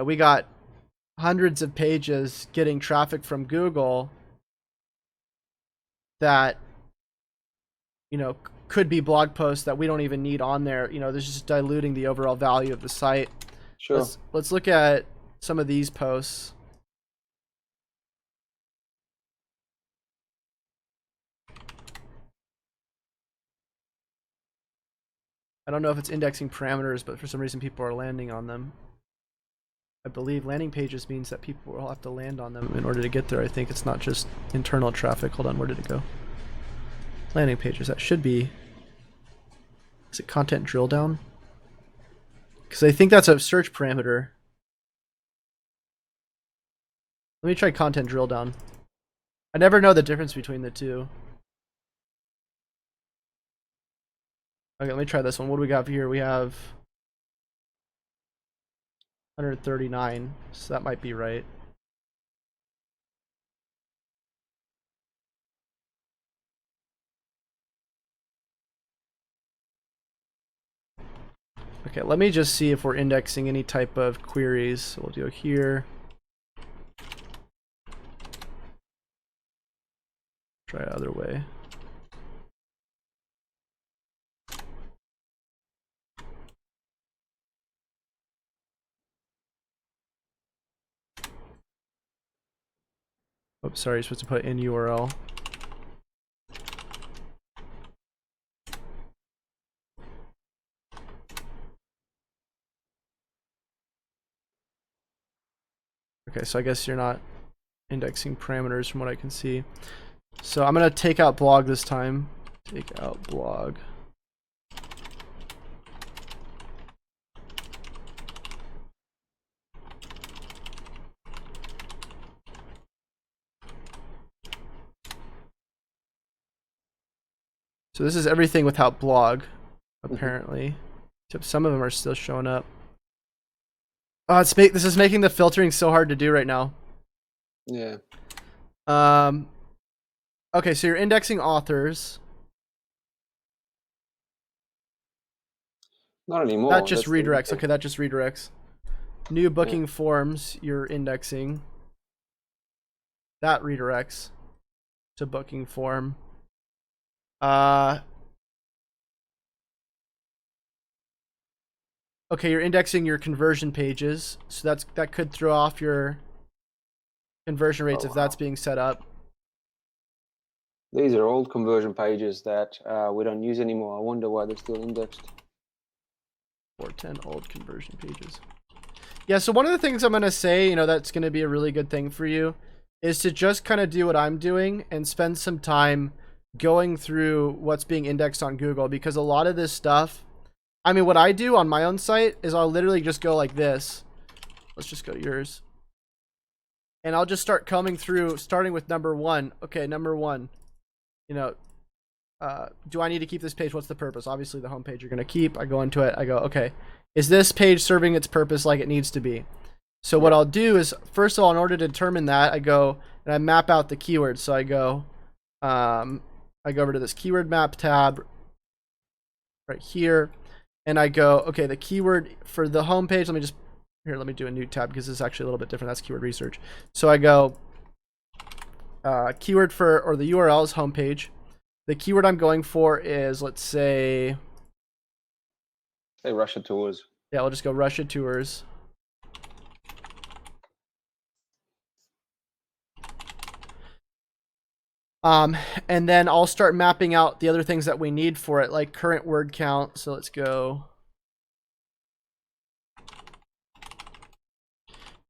we got hundreds of pages getting traffic from Google that, could be blog posts that we don't even need on there. There's just diluting the overall value of the site. Sure. Let's look at some of these posts. I don't know if it's indexing parameters, but for some reason people are landing on them. I believe landing pages means that people will have to land on them in order to get there. I think it's not just internal traffic. Hold on, where did it go? Landing pages, that should be, is it content drill down? Because I think that's a search parameter. Let me try content drill down. I never know the difference between the two. Okay, let me try this one. What do we got here? We have 139, so that might be right. Okay, let me just see if we're indexing any type of queries. So we'll do it here. Try it other way. Oops, sorry, you're supposed to put in URL. Okay, so I guess you're not indexing parameters from what I can see. So I'm gonna take out blog this time. Take out blog. So this is everything without blog, apparently. Except some of them are still showing up. Oh, this is making the filtering so hard to do right now. Yeah. Okay, so you're indexing authors. Not anymore. That just That's the redirects. thing. Okay, that just redirects. New booking forms, you're indexing. That redirects to booking form. Okay, you're indexing your conversion pages, so that could throw off your conversion rates if that's being set up. These are old conversion pages that we don't use anymore. I wonder why they're still indexed. 410 old conversion pages. Yeah, so one of the things I'm going to say, that's going to be a really good thing for you is to just kind of do what I'm doing and spend some time going through what's being indexed on Google, because a lot of this stuff, I mean, what I do on my own site is I'll literally just go like this. Let's just go to yours. And I'll just start combing through, starting with number 1. Okay, number 1. Do I need to keep this page? What's the purpose? Obviously, the home page you're going to keep. I go into it. I go, okay, is this page serving its purpose like it needs to be? So what I'll do is, first of all, in order to determine that, I go and I map out the keywords. So I go over to this keyword map tab right here, and I go, okay, the keyword for the home page. Let me do a new tab because this is actually a little bit different. That's keyword research. So I go keyword or the URL is homepage. The keyword I'm going for is, let's say Russia tours. Yeah, we'll just go Russia tours. And then I'll start mapping out the other things that we need for it, like current word count. So let's go.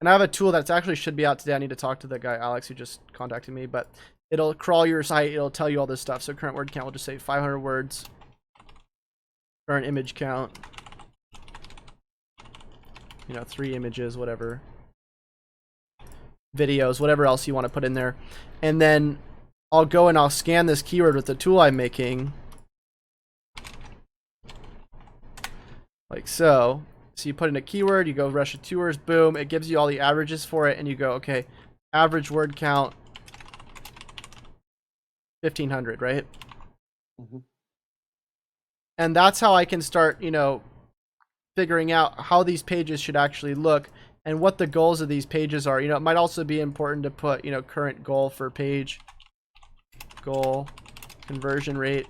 And I have a tool that's actually should be out today. I need to talk to the guy, Alex, who just contacted me, but it'll crawl your site. It'll tell you all this stuff. So current word count, we'll just say 500 words. Current image count. 3 images, whatever. Videos, whatever else you want to put in there. And then I'll go and I'll scan this keyword with the tool I'm making. Like so. So you put in a keyword, you go Russia tours, boom, it gives you all the averages for it, and you go, okay, average word count 1,500, right? And that's how I can start, figuring out how these pages should actually look and what the goals of these pages are. It might also be important to put, current goal for page, goal, conversion rate,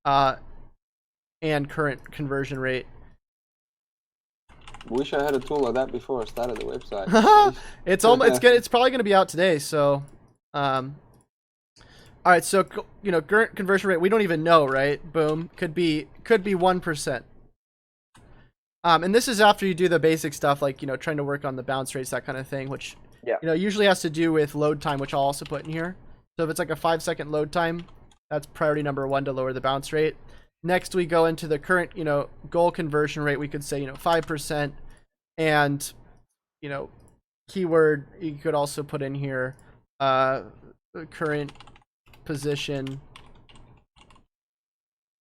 and current conversion rate. Wish I had a tool like that before I started the website. It's probably going to be out today. So, all right. So, current conversion rate, we don't even know, right? Boom. Could be 1%. And this is after you do the basic stuff, like, trying to work on the bounce rates, that kind of thing, which, usually has to do with load time, which I'll also put in here. So if it's like a 5-second load time, that's priority number 1 to lower the bounce rate. Next, we go into the current, goal conversion rate. We could say, 5%. And, keyword, you could also put in here, current position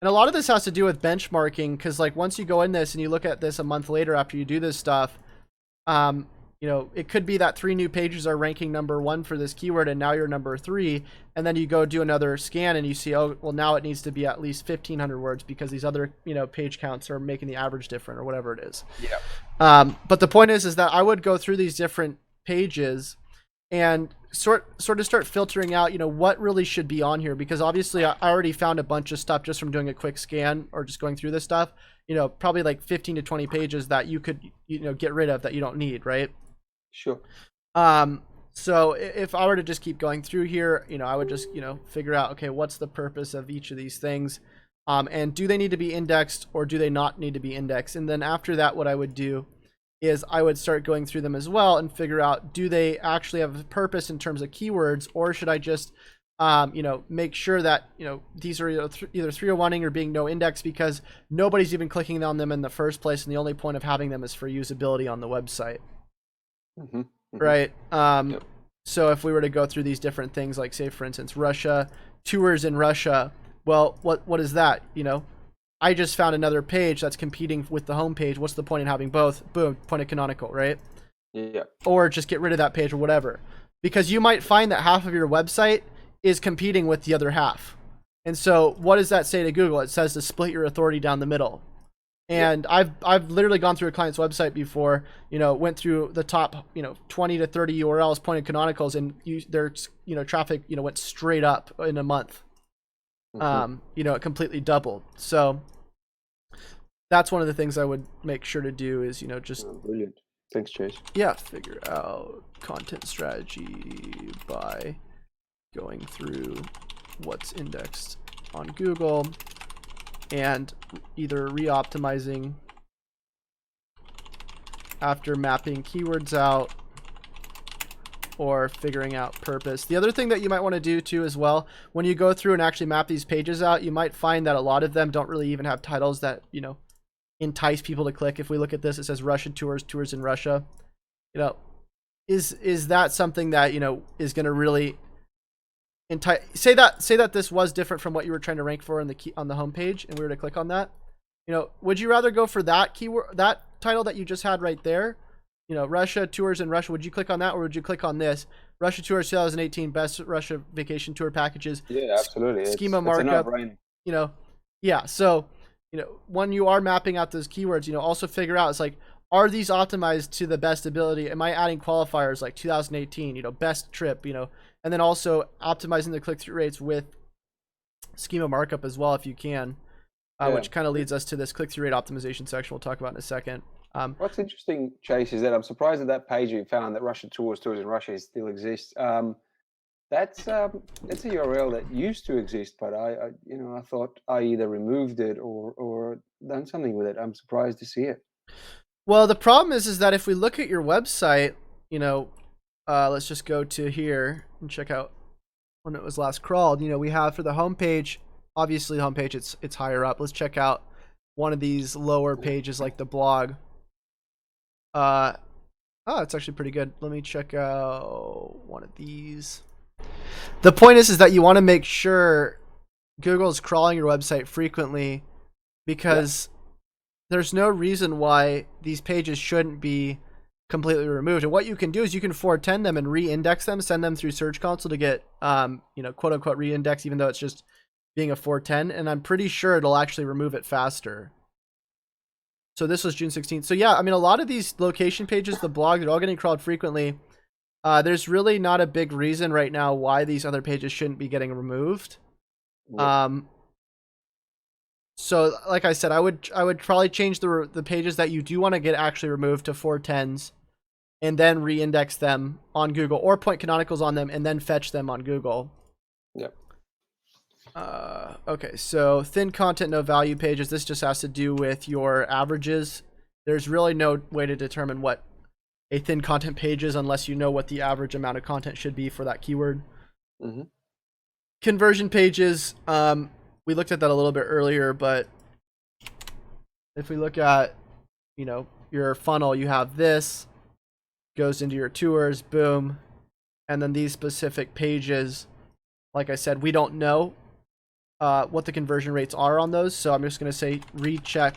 And a lot of this has to do with benchmarking, because like once you go in this and you look at this a month later after you do this stuff, you know, it could be that 3 new pages are ranking number 1 for this keyword and now you're number 3, and then you go do another scan and you see, oh, well, now it needs to be at least 1,500 words because these other, you know, page counts are making the average different or whatever it is. Yeah. But the point is that I would go through these different pages and sort of start filtering out, you know, what really should be on here, because obviously I already found a bunch of stuff just from doing a quick scan or just going through this stuff, you know, probably like 15 to 20 pages that you could, you know, get rid of that you don't need, right? Sure. So if I were to just keep going through here, you know, I would just, you know, figure out, okay, what's the purpose of each of these things? And do they need to be indexed or do they not need to be indexed? And then after that, what I would do is I would start going through them as well and figure out, do they actually have a purpose in terms of keywords, or should I just, you know, make sure that, you know, these are either 301ing or being no index because nobody's even clicking on them in the first place, and the only point of having them is for usability on the website. Mm-hmm. Mm-hmm. Right. Yep. So if we were to go through these different things, like say for instance, Russia, tours in Russia, well, what is that? You know, I just found another page that's competing with the home page. What's the point in having both? Boom, point of canonical, right? Yeah. Or just get rid of that page or whatever. Because you might find that half of your website is competing with the other half. And so what does that say to Google? It says to split your authority down the middle. And I've literally gone through a client's website before, you know, went through the top, you know, 20 to 30 URLs, pointed canonicals, and their, you know, traffic, you know, went straight up in a month. Mm-hmm. You know, it completely doubled. So that's one of the things I would make sure to do is, you know, just Brilliant. Thanks, Chase. yeah, figure out content strategy by going through what's indexed on Google and either re-optimizing after mapping keywords out or figuring out purpose. The other thing that you might want to do too as well, when you go through and actually map these pages out, you might find that a lot of them don't really even have titles that, you know, entice people to click. If we look at this, it says Russian tours, tours in Russia. You know, is that something that, you know, is going to really say that this was different from what you were trying to rank for in the key on the homepage, and we were to click on that? You know, would you rather go for that keyword, that title that you just had right there? You know, Russia tours in Russia. Would you click on that, or would you click on this? Russia tours 2018 best Russia vacation tour packages. Yeah, absolutely. Schema markup. You know, yeah. So, you know, when you are mapping out those keywords, you know, also figure out, it's like, are these optimized to the best ability? Am I adding qualifiers like 2018, you know, best trip, you know, and then also optimizing the click-through rates with schema markup as well if you can, which kind of leads us to this click-through rate optimization section we'll talk about in a second. What's interesting, Chase, is that I'm surprised that page you found that Russia tours in Russia still exists. That's a URL that used to exist, but I you know, I thought I either removed it or done something with it. I'm surprised to see it. Well, the problem is that if we look at your website, you know, let's just go to here and check out when it was last crawled. You know, we have for the homepage, obviously the homepage, it's higher up. Let's check out one of these lower pages like the blog. Oh, it's actually pretty good. Let me check out one of these. The point is that you want to make sure Google is crawling your website frequently, because there's no reason why these pages shouldn't be completely removed. And what you can do is you can 410 them and re-index them, send them through Search Console to get, you know, quote unquote re-index, even though it's just being a 410. And I'm pretty sure it'll actually remove it faster. So this was June 16th. So yeah, I mean, a lot of these location pages, the blog, they're all getting crawled frequently. There's really not a big reason right now why these other pages shouldn't be getting removed. So like I said, I would probably change the pages that you do want to get actually removed to 410s, and then re-index them on Google, or point canonicals on them and then fetch them on Google. Yep. Okay, so thin content, no value pages. This just has to do with your averages. There's really no way to determine what a thin content page is unless you know what the average amount of content should be for that keyword. Mm-hmm. Conversion pages. We looked at that a little bit earlier, but if we look at, you know, your funnel, you have this goes into your tours, boom, and then these specific pages, like I said, we don't know what the conversion rates are on those. So I'm just going to say recheck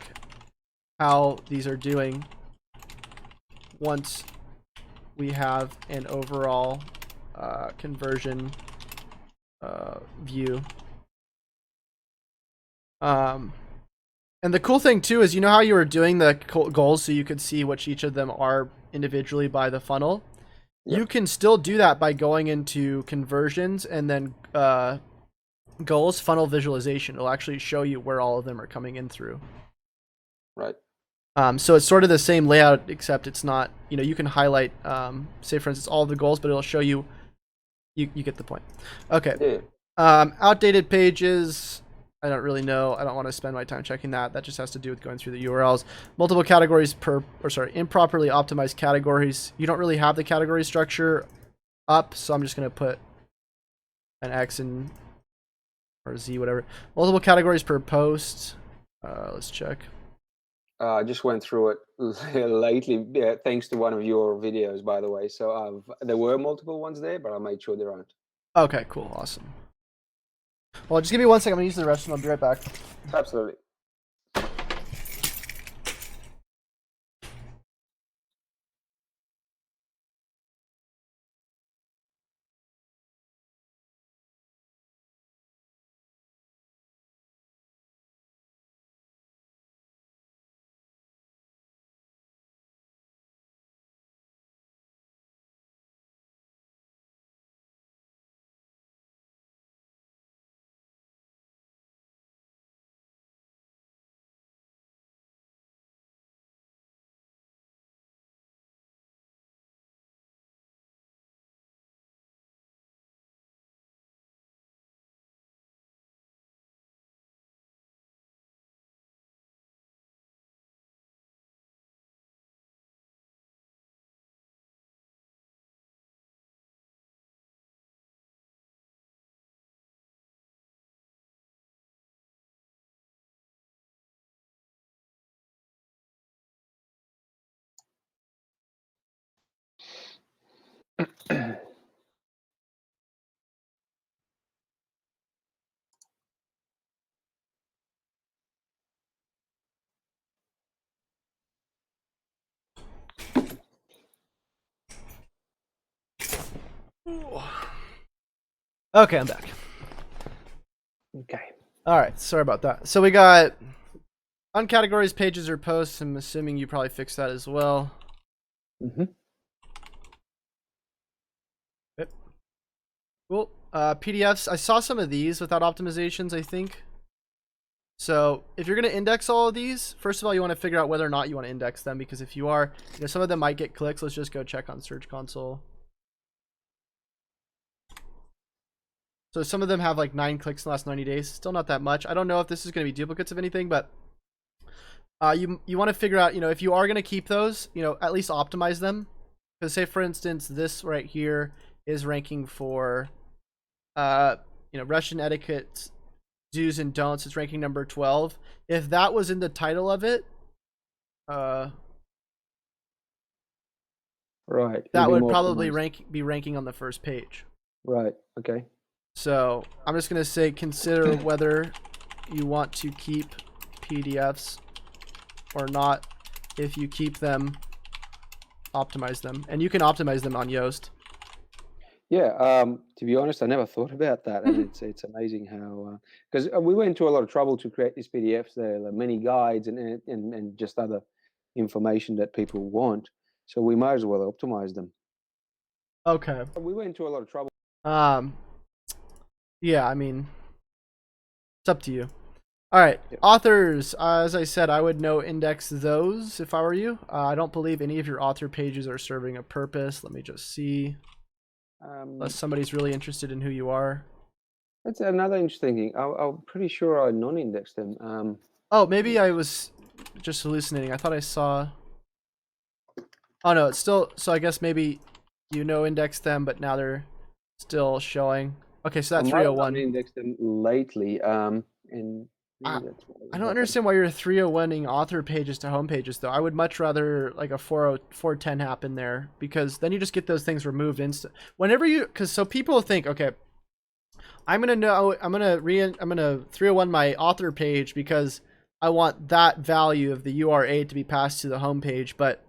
how these are doing once we have an overall conversion view. And the cool thing too is, you know how you were doing the goals so you could see which each of them are individually by the funnel? Yep. You can still do that by going into conversions and then goals, funnel visualization. It'll actually show you where all of them are coming in through. Right. So it's sort of the same layout, except it's not, you know, you can highlight, say for instance, all of the goals, but it'll show you, you get the point. Okay. Yeah. Outdated pages. I don't really know. I don't want to spend my time checking that. That just has to do with going through the URLs. Multiple categories improperly optimized categories. You don't really have the category structure up, so I'm just going to put an X in, or Z, whatever. Multiple categories per post. Let's check. I just went through it lately, thanks to one of your videos, by the way. So there were multiple ones there, but I made sure there aren't. Okay, cool. Awesome. Well, just give me 1 second. I'm going to use the restroom. I'll be right back. Absolutely. Okay, I'm back. Okay. All right, sorry about that. So we got uncategorized pages or posts. I'm assuming you probably fixed that as well. Mm-hmm. Yep. Cool. PDFs. I saw some of these without optimizations, I think. So if you're going to index all of these, first of all, you want to figure out whether or not you want to index them, because if you are, you know, some of them might get clicks. Let's just go check on Search Console. So some of them have like 9 clicks in the last 90 days. Still not that much. I don't know if this is going to be duplicates of anything, but you want to figure out, you know, if you are going to keep those, you know, at least optimize them. Because say for instance, this right here is ranking for, you know, Russian etiquette do's and don'ts. It's ranking number 12. If that was in the title of it, Right. that would probably be ranking on the first page. Right. Okay. So I'm just gonna say consider whether you want to keep PDFs or not. If you keep them, optimize them, and you can optimize them on Yoast. Yeah. To be honest, I never thought about that, and it's amazing how, because we went to a lot of trouble to create these PDFs. There are many guides and just other information that people want. So we might as well optimize them. Okay. We went to a lot of trouble. Yeah, I mean, it's up to you. All right, Yep. Authors. As I said, I would no index those if I were you. I don't believe any of your author pages are serving a purpose. Let me just see. Unless somebody's really interested in who you are. That's another interesting thing. I'm pretty sure I non-indexed them. Oh, maybe I was just hallucinating. I thought I saw. Oh no, it's still. So I guess maybe you no indexed them, but now they're still showing. Okay, so that's 301. I indexed them lately. And I maybe that's what don't happened. understand why you're 301ing author pages to home pages though. I would much rather like a 410 happen there, because then you just get those things removed instant. Whenever you, because so people think, okay, I'm gonna 301 my author page because I want that value of the URA to be passed to the home page. But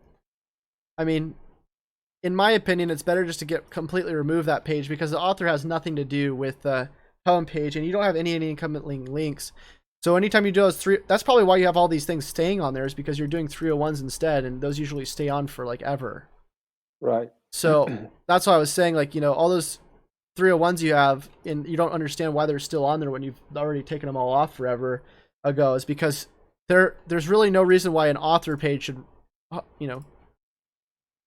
I mean, in my opinion, it's better just to completely remove that page because the author has nothing to do with the home page, and you don't have any incoming links. So anytime you do those three, that's probably why you have all these things staying on there, is because you're doing 301s instead, and those usually stay on for like ever. Right. So that's why I was saying, like, all those 301s you have, and you don't understand why they're still on there when you've already taken them all off forever ago, is because there's really no reason why an author page should,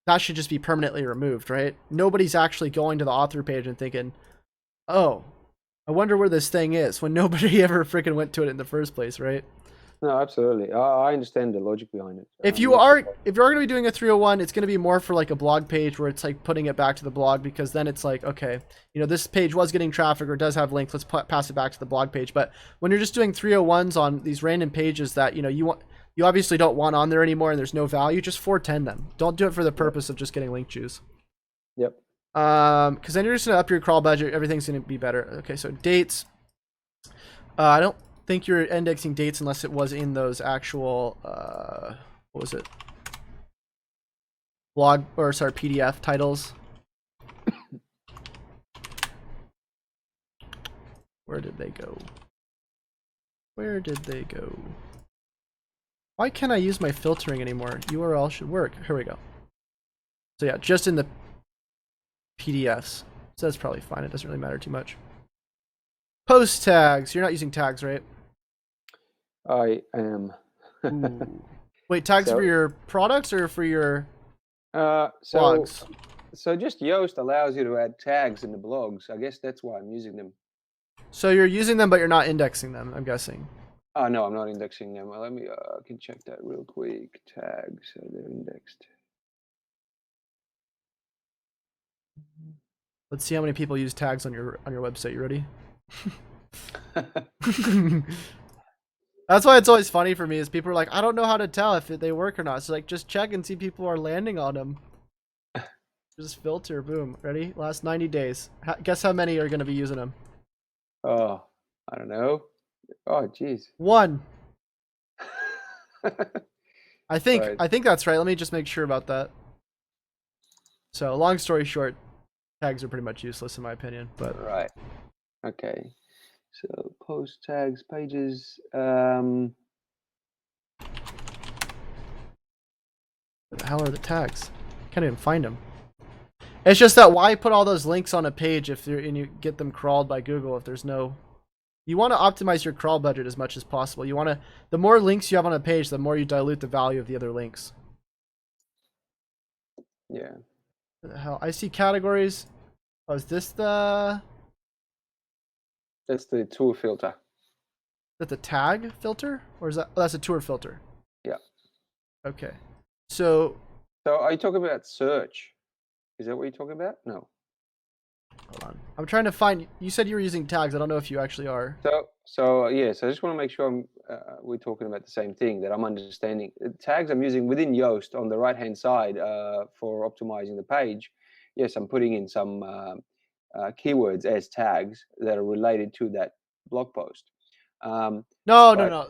that should just be permanently removed, right? Nobody's actually going to the author page and thinking, oh, I wonder where this thing is, when nobody ever freaking went to it in the first place, right? No, absolutely. I understand the logic behind it. If you are going to be doing a 301, it's going to be more for like a blog page where it's like putting it back to the blog, because then it's like, okay, this page was getting traffic or does have links, let's pass it back to the blog page. But when you're just doing 301s on these random pages that you obviously don't want on there anymore and there's no value, just 410 them. Don't do it for the purpose of just getting link juice. Yep. Because then you're just gonna up your crawl budget, everything's gonna be better. Okay, so dates. I don't think you're indexing dates unless it was in those actual what was it? PDF titles. Where did they go? Where did they go? Why can't I use my filtering anymore? URL should work. Here we go. So yeah, just in the PDFs. So that's probably fine. It doesn't really matter too much. Post tags. You're not using tags, right? I am. Wait, tags for your products or for your blogs? So just Yoast allows you to add tags in the blogs. I guess that's why I'm using them. So you're using them, but you're not indexing them, I'm guessing. Oh, no, I'm not indexing them. Let me, I can check that real quick. Tags, so they're indexed. Let's see how many people use tags on your website. You ready? That's why it's always funny for me, is people are like, I don't know how to tell if they work or not. So like, just check and see if people are landing on them. Just filter, boom. Ready? Last 90 days. Guess how many are going to be using them? Oh, I don't know. Oh, geez. 1. I think Right. I think that's right. Let me just make sure about that. So long story short, tags are pretty much useless in my opinion. But right. Okay. So post tags, pages. What the hell are the tags? Can't even find them. It's just that why put all those links on a page if you get them crawled by Google if there's no. You want to optimize your crawl budget as much as possible. You want to, the more links you have on a page, the more you dilute the value of the other links. Yeah. What the hell? I see categories. Oh, is this the? That's the tour filter. Is that the tag filter, or is that? Oh, that's a tour filter. Yeah. Okay. So are you talking about search? Is that what you're talking about? No. hold on. I'm trying to find. You said you were using tags. I don't know if you actually are. So yes, I just want to make sure we're talking about the same thing, that I'm understanding. Tags I'm using within Yoast on the right-hand side for optimizing the page. Yes, I'm putting in some keywords as tags that are related to that blog post. No.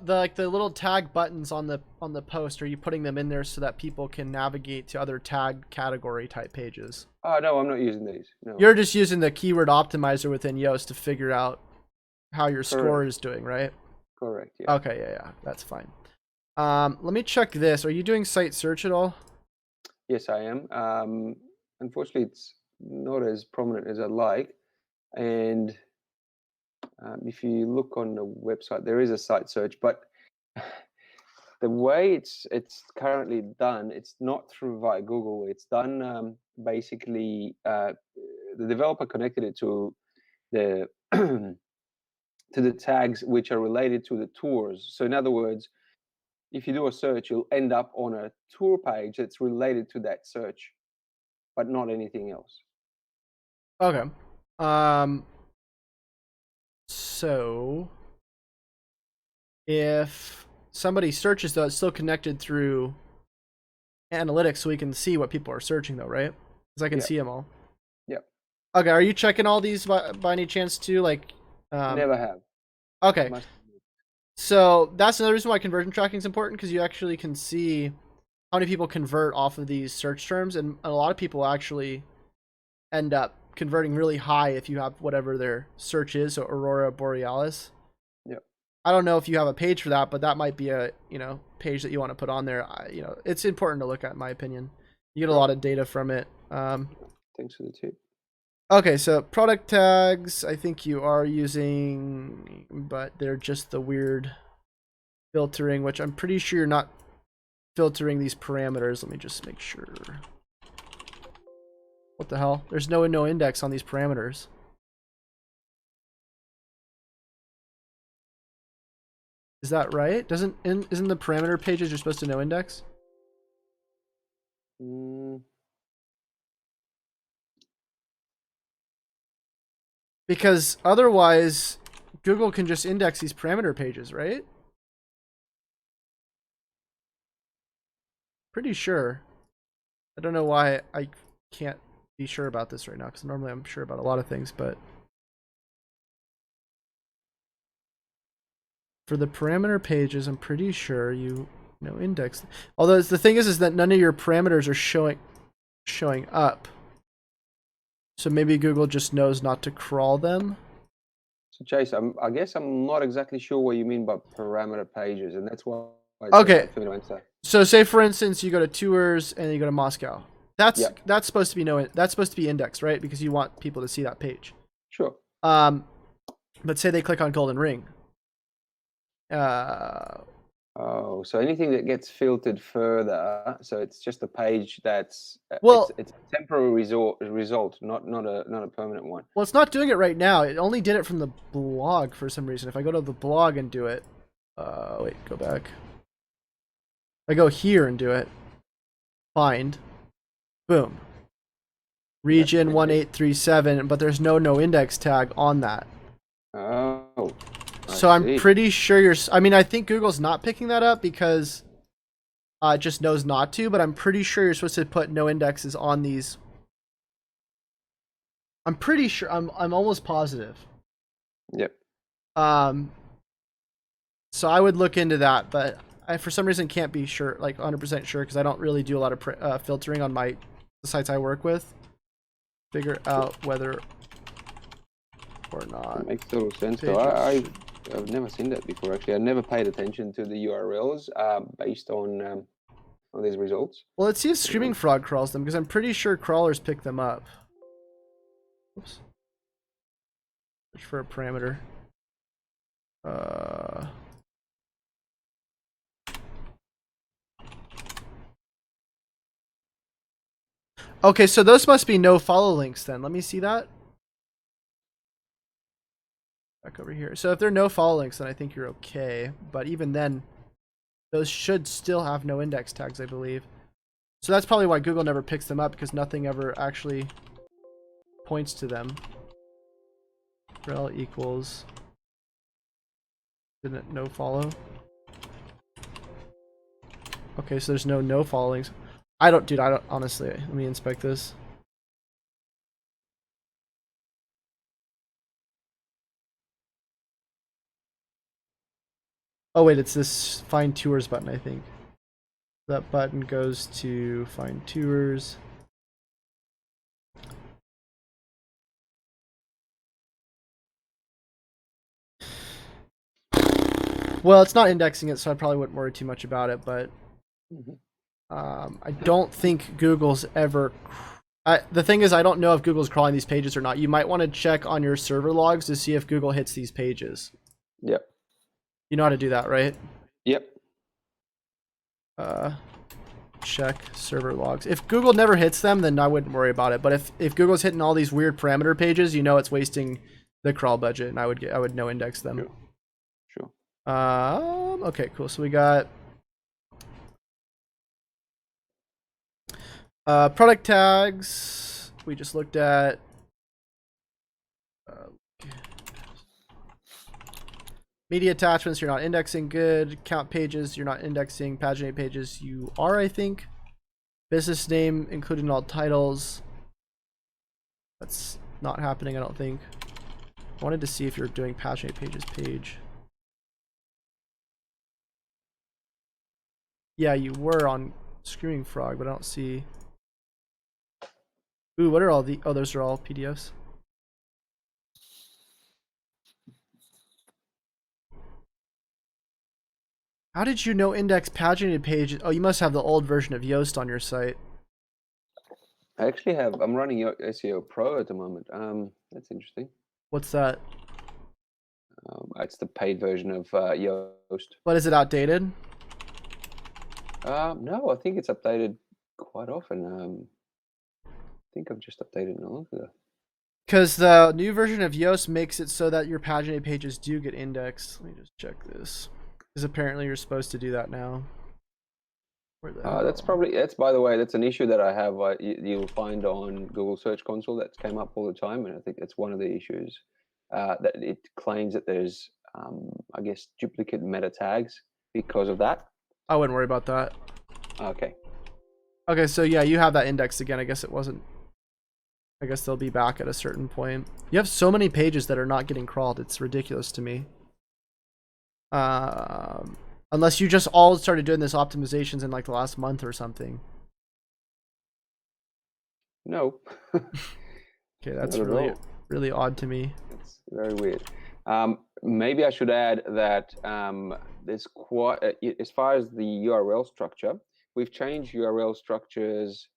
The little tag buttons on the post, are you putting them in there so that people can navigate to other tag category type pages? Oh no, I'm not using these. No. You're just using the keyword optimizer within Yoast to figure out how your score is doing, right? Correct. Yeah. Okay. Yeah. That's fine. Let me check this. Are you doing site search at all? Yes, I am. Unfortunately, it's not as prominent as I'd like, and if you look on the website, there is a site search, but the way it's currently done, it's not through via Google. It's done basically. The developer connected it to the to the tags which are related to the tours. So in other words, if you do a search, you'll end up on a tour page that's related to that search, but not anything else. Okay. So if somebody searches though, it's still connected through analytics, so we can see what people are searching though, right? Because I can see them all. Yep. Okay, are you checking all these by any chance too? Like, Never have. okay. Must. So that's another reason why conversion tracking is important, because you actually can see how many people convert off of these search terms, and a lot of people actually end up converting really high if you have whatever their search is, so Aurora Borealis. Yep. I don't know if you have a page for that, but that might be a page that you want to put on there. It's important to look at, in my opinion. You get a lot of data from it. Thanks for the tip. Okay, so product tags, I think you are using, but they're just the weird filtering, which I'm pretty sure you're not filtering these parameters. Let me just make sure. What the hell? There's no index on these parameters. Is that right? Isn't the parameter pages you're supposed to no index? Because otherwise, Google can just index these parameter pages, right? Pretty sure. I don't know why I can't be sure about this right now, because normally I'm sure about a lot of things, but for the parameter pages, I'm pretty sure you index. Although the thing is that none of your parameters are showing up. So maybe Google just knows not to crawl them. So Chase, I guess I'm not exactly sure what you mean by parameter pages, and that's why it's Okay. hard for me to answer. So say for instance you go to tours and you go to Moscow. That's supposed to be that's supposed to be indexed, right? Because you want people to see that page. Sure. But say they click on Golden Ring. Oh, so anything that gets filtered further, so it's just a page that's it's a temporary result, not a permanent one. Well, it's not doing it right now. It only did it from the blog for some reason. If I go to the blog and do it, wait, go back. I go here and do it. Find, boom. Region 1837, but there's no index tag on that. Oh. So I'm pretty sure I think Google's not picking that up because it just knows not to, but I'm pretty sure you're supposed to put no indexes on these. I'm pretty sure, I'm almost positive. Yep. So I would look into that, but I for some reason can't be sure, like 100% sure, because I don't really do a lot of filtering on the sites I work with. Figure out whether or not. That makes total sense though. I've never seen that before actually. I never paid attention to the URLs based on these results. Well, let's see if Screaming Frog crawls them, because I'm pretty sure crawlers pick them up. Oops. Search for a parameter. Okay, so those must be no follow links then. Let me see that. Back over here. So if they're no follow links, then I think you're okay. But even then, those should still have no index tags, I believe. So that's probably why Google never picks them up, because nothing ever actually points to them. Rel equals. Didn't it no follow? Okay, so there's no follow links. I don't honestly, let me inspect this. Oh wait, it's this find tours button, I think. That button goes to find tours. Well, it's not indexing it, so I probably wouldn't worry too much about it, but I don't think Google's ever... the thing is, I don't know if Google's crawling these pages or not. You might want to check on your server logs to see if Google hits these pages. Yep. You know how to do that, right? Yep. Check server logs. If Google never hits them, then I wouldn't worry about it. But if Google's hitting all these weird parameter pages, you know it's wasting the crawl budget, and I would no index them. Sure. Okay, cool. So we got product tags. We just looked at. Media attachments, you're not indexing good. Count pages, you're not indexing. Paginate pages, you are, I think. Business name, including all titles. That's not happening, I don't think. I wanted to see if you're doing paginate pages page. Yeah, you were on Screaming Frog, but I don't see. Ooh, what are all the? Oh, those are all PDFs. How did you know index paginated pages? Oh, you must have the old version of Yoast on your site. I actually have. I'm running your SEO Pro at the moment. That's interesting. What's that? It's the paid version of Yoast. What, is it outdated? No, I think it's updated quite often. I think I've just updated it not long ago. Because the new version of Yoast makes it so that your paginated pages do get indexed. Let me just check this. Because apparently you're supposed to do that now. Where the hell? That's by the way, that's an issue that I have. You'll find on Google Search Console that's came up all the time, and I think that's one of the issues that it claims that there's, I guess, duplicate meta tags because of that. I wouldn't worry about that. Okay. Okay, so yeah, you have that indexed again. I guess it wasn't. I guess they'll be back at a certain point. You have so many pages that are not getting crawled. It's ridiculous to me. Unless you just all started doing this optimizations in like the last month or something. No. Okay, that's really odd to me. It's very weird. Maybe I should add that there's quite, as far as the URL structure, we've changed URL structures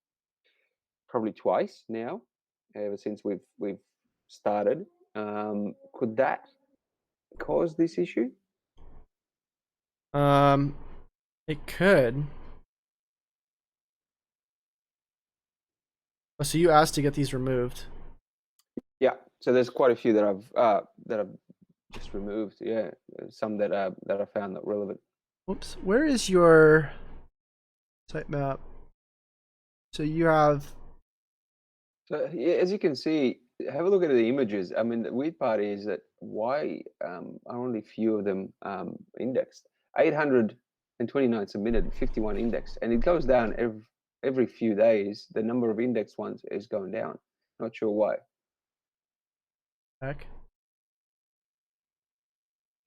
probably twice now, ever since we've started. Could that cause this issue? It could. Oh, so you asked to get these removed. Yeah. So there's quite a few that I've just removed. Yeah, some that I found not relevant. Whoops. Where is your sitemap? So you have. So yeah, as you can see, have a look at the images. I mean, the weird part is that why are only few of them indexed? 829 submitted, 51 indexed, and it goes down every few days. The number of indexed ones is going down. Not sure why. Back.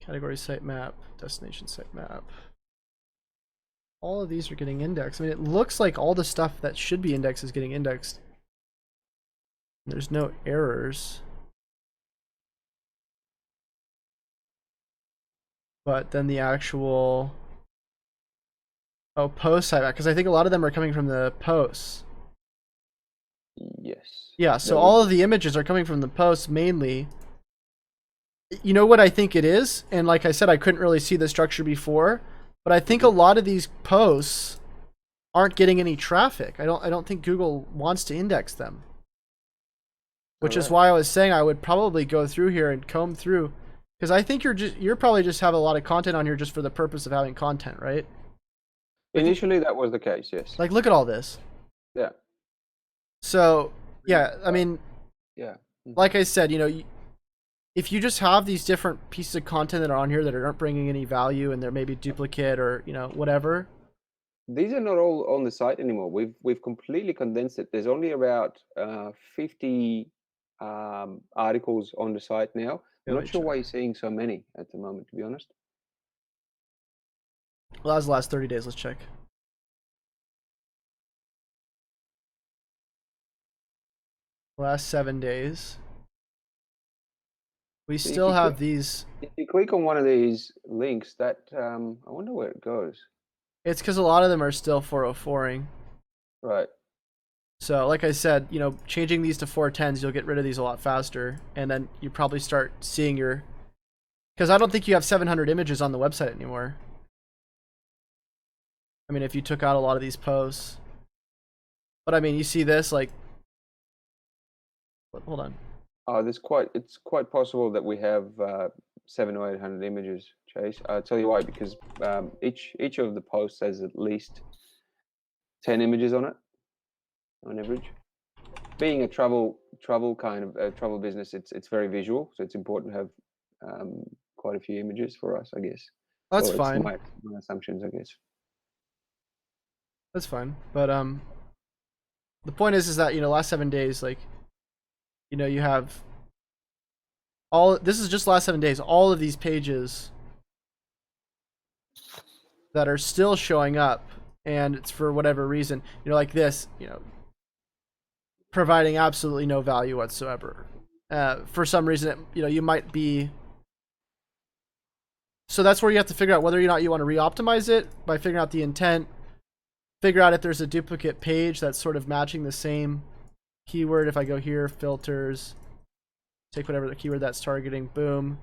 Category sitemap, destination sitemap. All of these are getting indexed. I mean, it looks like all the stuff that should be indexed is getting indexed. There's no errors. But then the actual post sitemap, because I think a lot of them are coming from the posts. Yes. Yeah, so all of the images are coming from the posts mainly. You know what I think it is? And like I said, I couldn't really see the structure before, but I think a lot of these posts aren't getting any traffic. I don't think Google wants to index them. Which is why I was saying I would probably go through here and comb through, because I think you're probably just have a lot of content on here just for the purpose of having content, right? Initially, that was the case. Yes. Like, look at all this. Yeah. So yeah, I mean, yeah. Like I said, you know, if you just have these different pieces of content that are on here that aren't bringing any value, and they're maybe duplicate or whatever. These are not all on the site anymore. We've completely condensed it. There's only about 50 articles on the site now. I'm not sure why you're seeing so many at the moment, to be honest. Well, that was the last 30 days. Let's check. Last 7 days. We still have these. If you click on one of these links, that I wonder where it goes. It's because a lot of them are still 404ing. Right. So, like I said, you know, changing these to 410s, you'll get rid of these a lot faster, and then you probably start seeing your. Because I don't think you have 700 images on the website anymore. I mean, if you took out a lot of these posts. But I mean, you see this, like. Hold on. Oh, it's quite possible that we have 700 or 800 images, Chase. I'll tell you why, because each of the posts has at least 10 images on it, on average. Being a travel kind of travel business, it's very visual, so it's important to have quite a few images for us, I guess. That's fine. My assumptions, I guess. That's fine, but the point is that, you know, last 7 days, like, you know, you have all, this is just last 7 days, all of these pages that are still showing up, and it's for whatever reason, you know, like this, you know, providing absolutely no value whatsoever. For some reason, you know, you might be. So that's where you have to figure out whether or not you want to re-optimize it by figuring out the intent, figure out if there's a duplicate page that's sort of matching the same keyword. If I go here, filters, take whatever the keyword that's targeting, boom.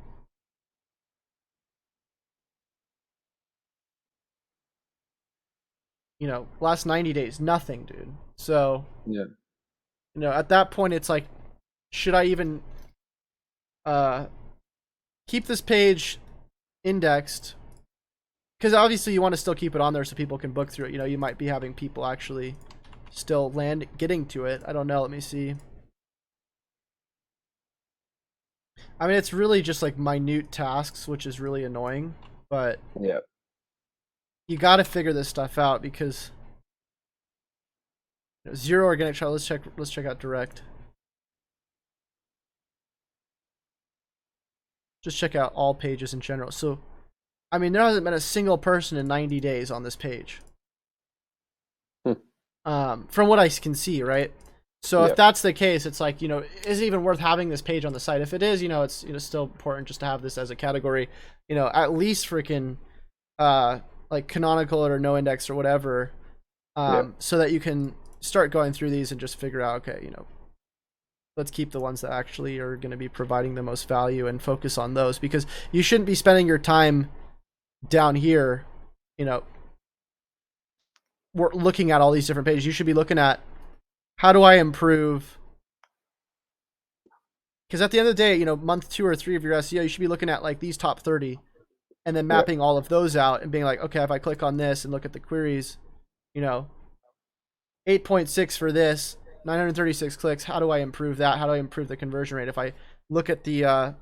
You know, last 90 days, nothing, dude. So, Yeah. you know, at that point, it's like, should I even keep this page indexed? Because obviously you want to still keep it on there so people can book through it. You know, you might be having people actually still getting to it. I don't know. Let me see. I mean, it's really just like minute tasks, which is really annoying. But Yeah. you got to figure this stuff out because you know, zero organic trial. Let's check out direct. Just check out all pages in general. So, I mean, there hasn't been a single person in 90 days on this page. From what I can see, right? So if that's the case, it's like, you know, is it even worth having this page on the site? If it is, you know, it's, you know, still important just to have this as a category, you know, at least freaking like canonical or no index or whatever, so that you can start going through these and just figure out, okay, you know, let's keep the ones that actually are going to be providing the most value and focus on those, because you shouldn't be spending your time down here, you know, we're looking at all these different pages. You should be looking at, how do I improve? Because at the end of the day, you know, month 2 or 3 of your SEO, you should be looking at like these top 30 and then mapping all of those out and being like, okay, if I click on this and look at the queries, you know, 8.6 for this, 936 clicks. How do I improve that? How do I improve the conversion rate? If I look at the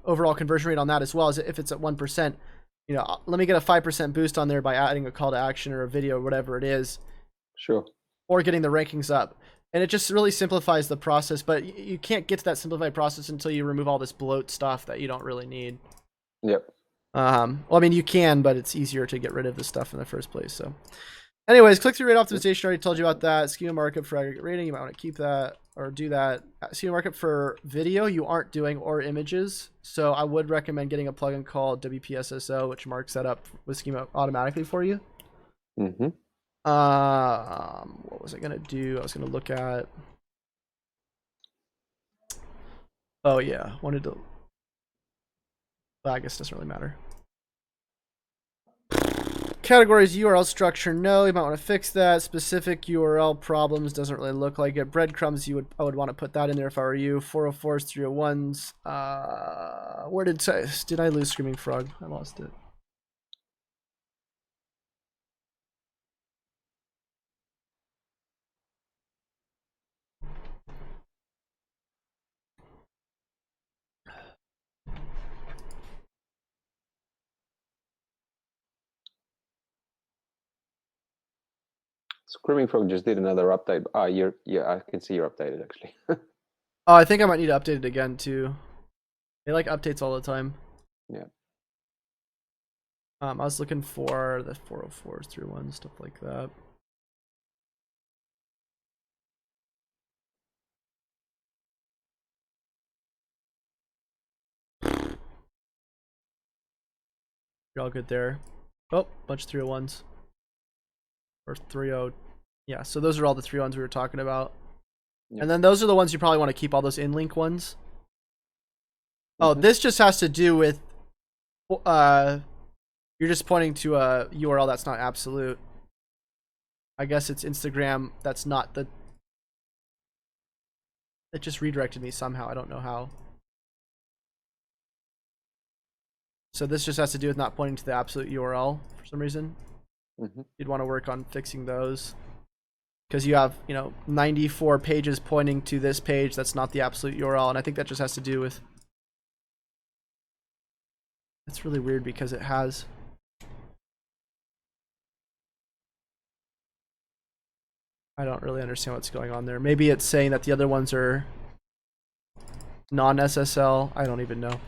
overall conversion rate on that as well, as if it's at 1%, you know, let me get a 5% boost on there by adding a call to action or a video or whatever it is. Sure. Or getting the rankings up. And it just really simplifies the process, but you can't get to that simplified process until you remove all this bloat stuff that you don't really need. Yep. Well, I mean, you can, but it's easier to get rid of the stuff in the first place. So anyways, click-through rate optimization, I already told you about that. Schema markup for aggregate rating, you might want to keep that or do that. Schema markup for video, you aren't doing, or images. So I would recommend getting a plugin called WPSSO, which marks that up with schema automatically for you. Mm-hmm. What was I gonna do? I was gonna look at. Oh yeah, wanted to. Well, I guess it doesn't really matter. Categories, URL structure, no. You might want to fix that. Specific URL problems, doesn't really look like it. Breadcrumbs, I would want to put that in there if I were you. 404s, 301s. Where did I lose Screaming Frog? I lost it. Screaming Frog just did another update. Yeah, I can see you're updated actually. Oh, I think I might need to update it again too. They like updates all the time. Yeah. I was looking for the 404s, 301s, stuff like that. You're all good there. Oh, bunch of 301s. Or 30. Yeah, so those are all the 301s we were talking about. Yep. And then those are the ones you probably want to keep, all those in-link ones. Oh, this just has to do with you're just pointing to a URL that's not absolute. I guess it's Instagram that's not the. It just redirected me somehow. I don't know how. So this just has to do with not pointing to the absolute URL for some reason. You'd want to work on fixing those. Because you have, you know, 94 pages pointing to this page that's not the absolute URL. And I think that just has to do with. It's really weird because it has. I don't really understand what's going on there. Maybe it's saying that the other ones are non-SSL. I don't even know.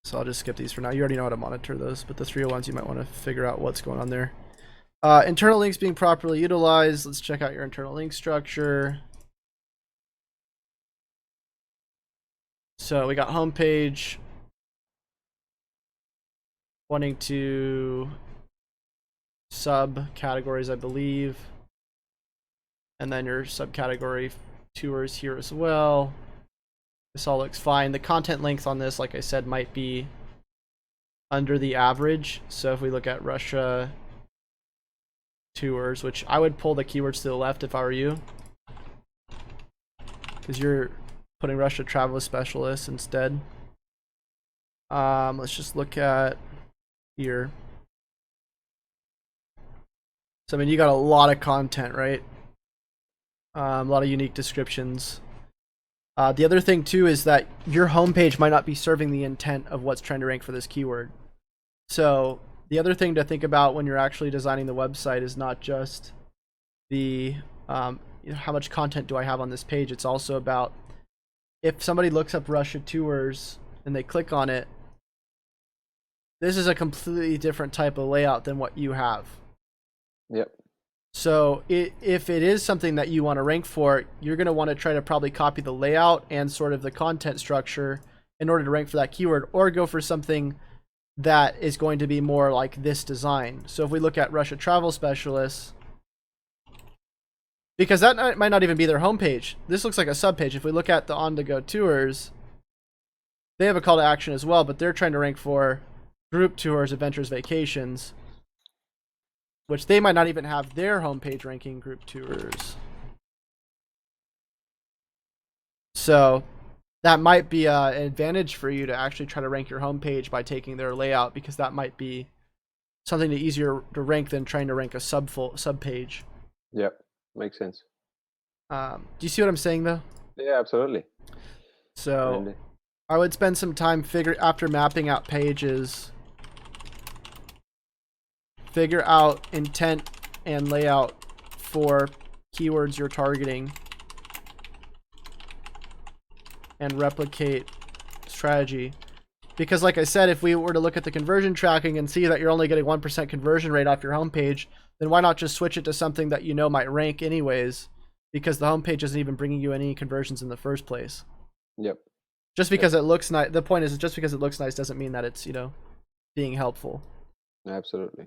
So I'll just skip these for now. You already know how to monitor those, but the 301s you might want to figure out what's going on there. Internal links being properly utilized. Let's check out your internal link structure. So we got homepage, wanting to subcategories, I believe, and then your subcategory tours here as well. This all looks fine. The content length on this, like I said, might be under the average. So if we look at Russia tours, which I would pull the keywords to the left if I were you, because you're putting Russia travel specialists instead. Let's just look at here. So I mean, you got a lot of content, right? A lot of unique descriptions. The other thing too is that your homepage might not be serving the intent of what's trying to rank for this keyword. So the other thing to think about when you're actually designing the website is not just the how much content do I have on this page. It's also about if somebody looks up Russia tours and they click on it, this is a completely different type of layout than what you have. Yep. So if it is something that you want to rank for, you're going to want to try to probably copy the layout and sort of the content structure in order to rank for that keyword, or go for something that is going to be more like this design. So if we look at Russia travel specialists, because that might not even be their homepage. This looks like a subpage. If we look at the on-the-go tours, they have a call to action as well, but they're trying to rank for group tours, adventures, vacations, which they might not even have their homepage ranking group tours. So that might be an advantage for you to actually try to rank your homepage by taking their layout, because that might be something easier to rank than trying to rank a sub page. Yep, makes sense. Do you see what I'm saying though? Yeah, absolutely. So I would spend some time after mapping out pages, figure out intent and layout for keywords you're targeting, and replicate strategy. Because like I said, if we were to look at the conversion tracking and see that you're only getting 1% conversion rate off your homepage, then why not just switch it to something that you know might rank anyways, because the homepage isn't even bringing you any conversions in the first place. Yep. Just because it looks nice. The point is, just because it looks nice doesn't mean that it's, being helpful. Absolutely.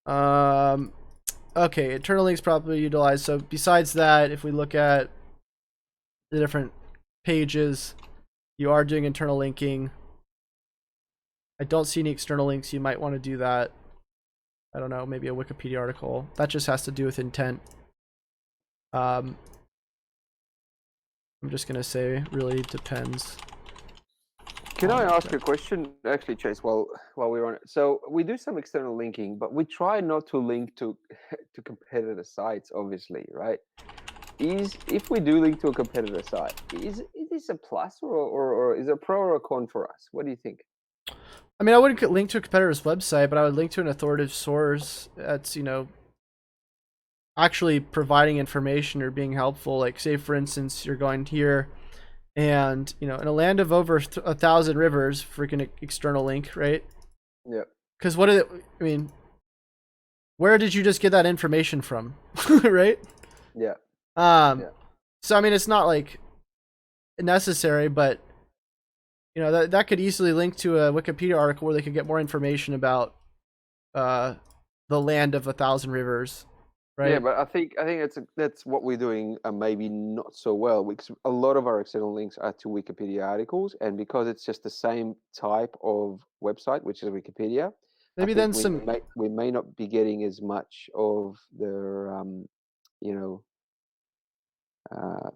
Okay, internal links properly utilized. So besides that, if we look at the different pages, you are doing internal linking. I don't see any external links. You might want to do that. I don't know, maybe a Wikipedia article. That just has to do with intent. I'm just gonna say really depends. Can I ask a question, actually, Chase, while we're on it? So we do some external linking, but we try not to link to competitor sites, obviously, right? If we do link to a competitor site, is this a plus or is it a pro or a con for us? What do you think? I mean, I wouldn't link to a competitor's website, but I would link to an authoritative source that's, actually providing information or being helpful. Like, say, for instance, you're going here and, in a land of over 1,000 rivers, freaking external link, right? Yeah. Because where did you just get that information from? Right? Yeah. So, I mean, it's not like necessary, but that could easily link to a Wikipedia article where they could get more information about the land of 1,000 rivers, right? Yeah, but I think that's what we're doing maybe not so well, because a lot of our external links are to Wikipedia articles, and because it's just the same type of website, which is Wikipedia, Maybe then we may not be getting as much of the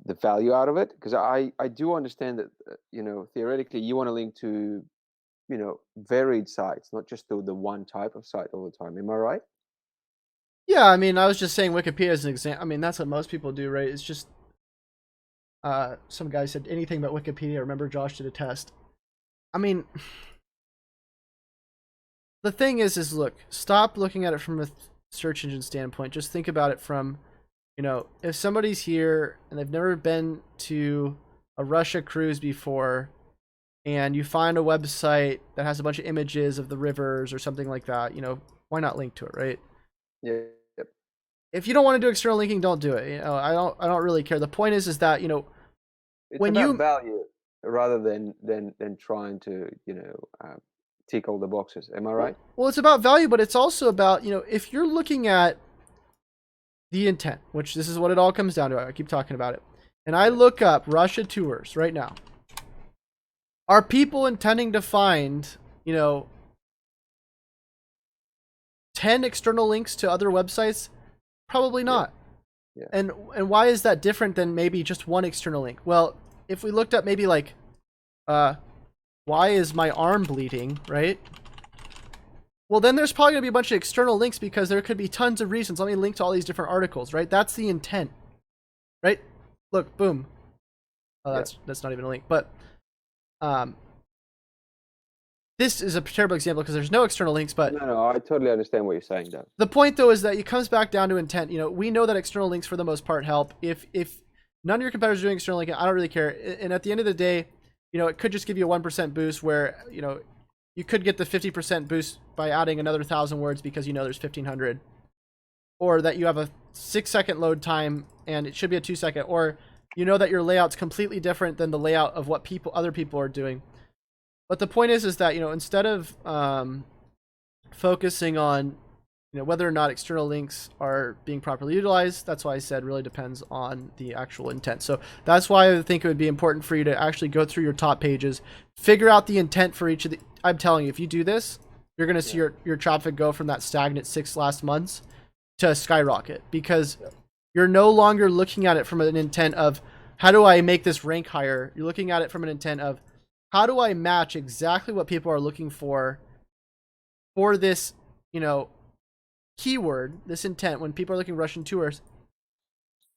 the value out of it, because I do understand that theoretically you want to link to varied sites, not just the one type of site all the time. Am I right? Yeah, I mean, I was just saying Wikipedia as an example. I mean, that's what most people do, right? It's just some guy said anything but Wikipedia. Remember, Josh did a test. I mean, the thing is look, stop looking at it from search engine standpoint, just think about it from, if somebody's here and they've never been to a Russia cruise before, and you find a website that has a bunch of images of the rivers or something like that, why not link to it, right? Yeah. Yep. If you don't want to do external linking, don't do it. I don't really care. The point is that, It's when about you value rather than trying to tick all the boxes. Am I right? well, it's about value, but it's also about, if you're looking at the intent, which this is what it all comes down to. I keep talking about it. And I look up Russia tours right now. Are people intending to find, 10 external links to other websites? Probably not. Yeah. And why is that different than maybe just one external link? Well, if we looked up maybe like, why is my arm bleeding, right? Well, then there's probably going to be a bunch of external links because there could be tons of reasons. Let me link to all these different articles, right? That's the intent, right? Look, boom. Oh, that's not even a link. But this is a terrible example because there's no external links. But No, I totally understand what you're saying, Doug. the point, though, is that it comes back down to intent. We know that external links for the most part help. If none of your competitors are doing external linking, I don't really care. And at the end of the day, it could just give you a 1% boost where, you could get the 50% boost by adding another 1,000 words because there's 1,500. Or that you have a 6-second load time and it should be a 2-second. Or that your layout's completely different than the layout of what other people are doing. But the point is that, instead of focusing on, whether or not external links are being properly utilized, that's why I said really depends on the actual intent. So that's why I think it would be important for you to actually go through your top pages, figure out the intent for each of the, I'm telling you, if you do this, you're going to see your traffic go from that stagnant 6 last months to skyrocket, because you're no longer looking at it from an intent of, how do I make this rank higher? You're looking at it from an intent of, how do I match exactly what people are looking for this, keyword, this intent, when people are looking Russian tours.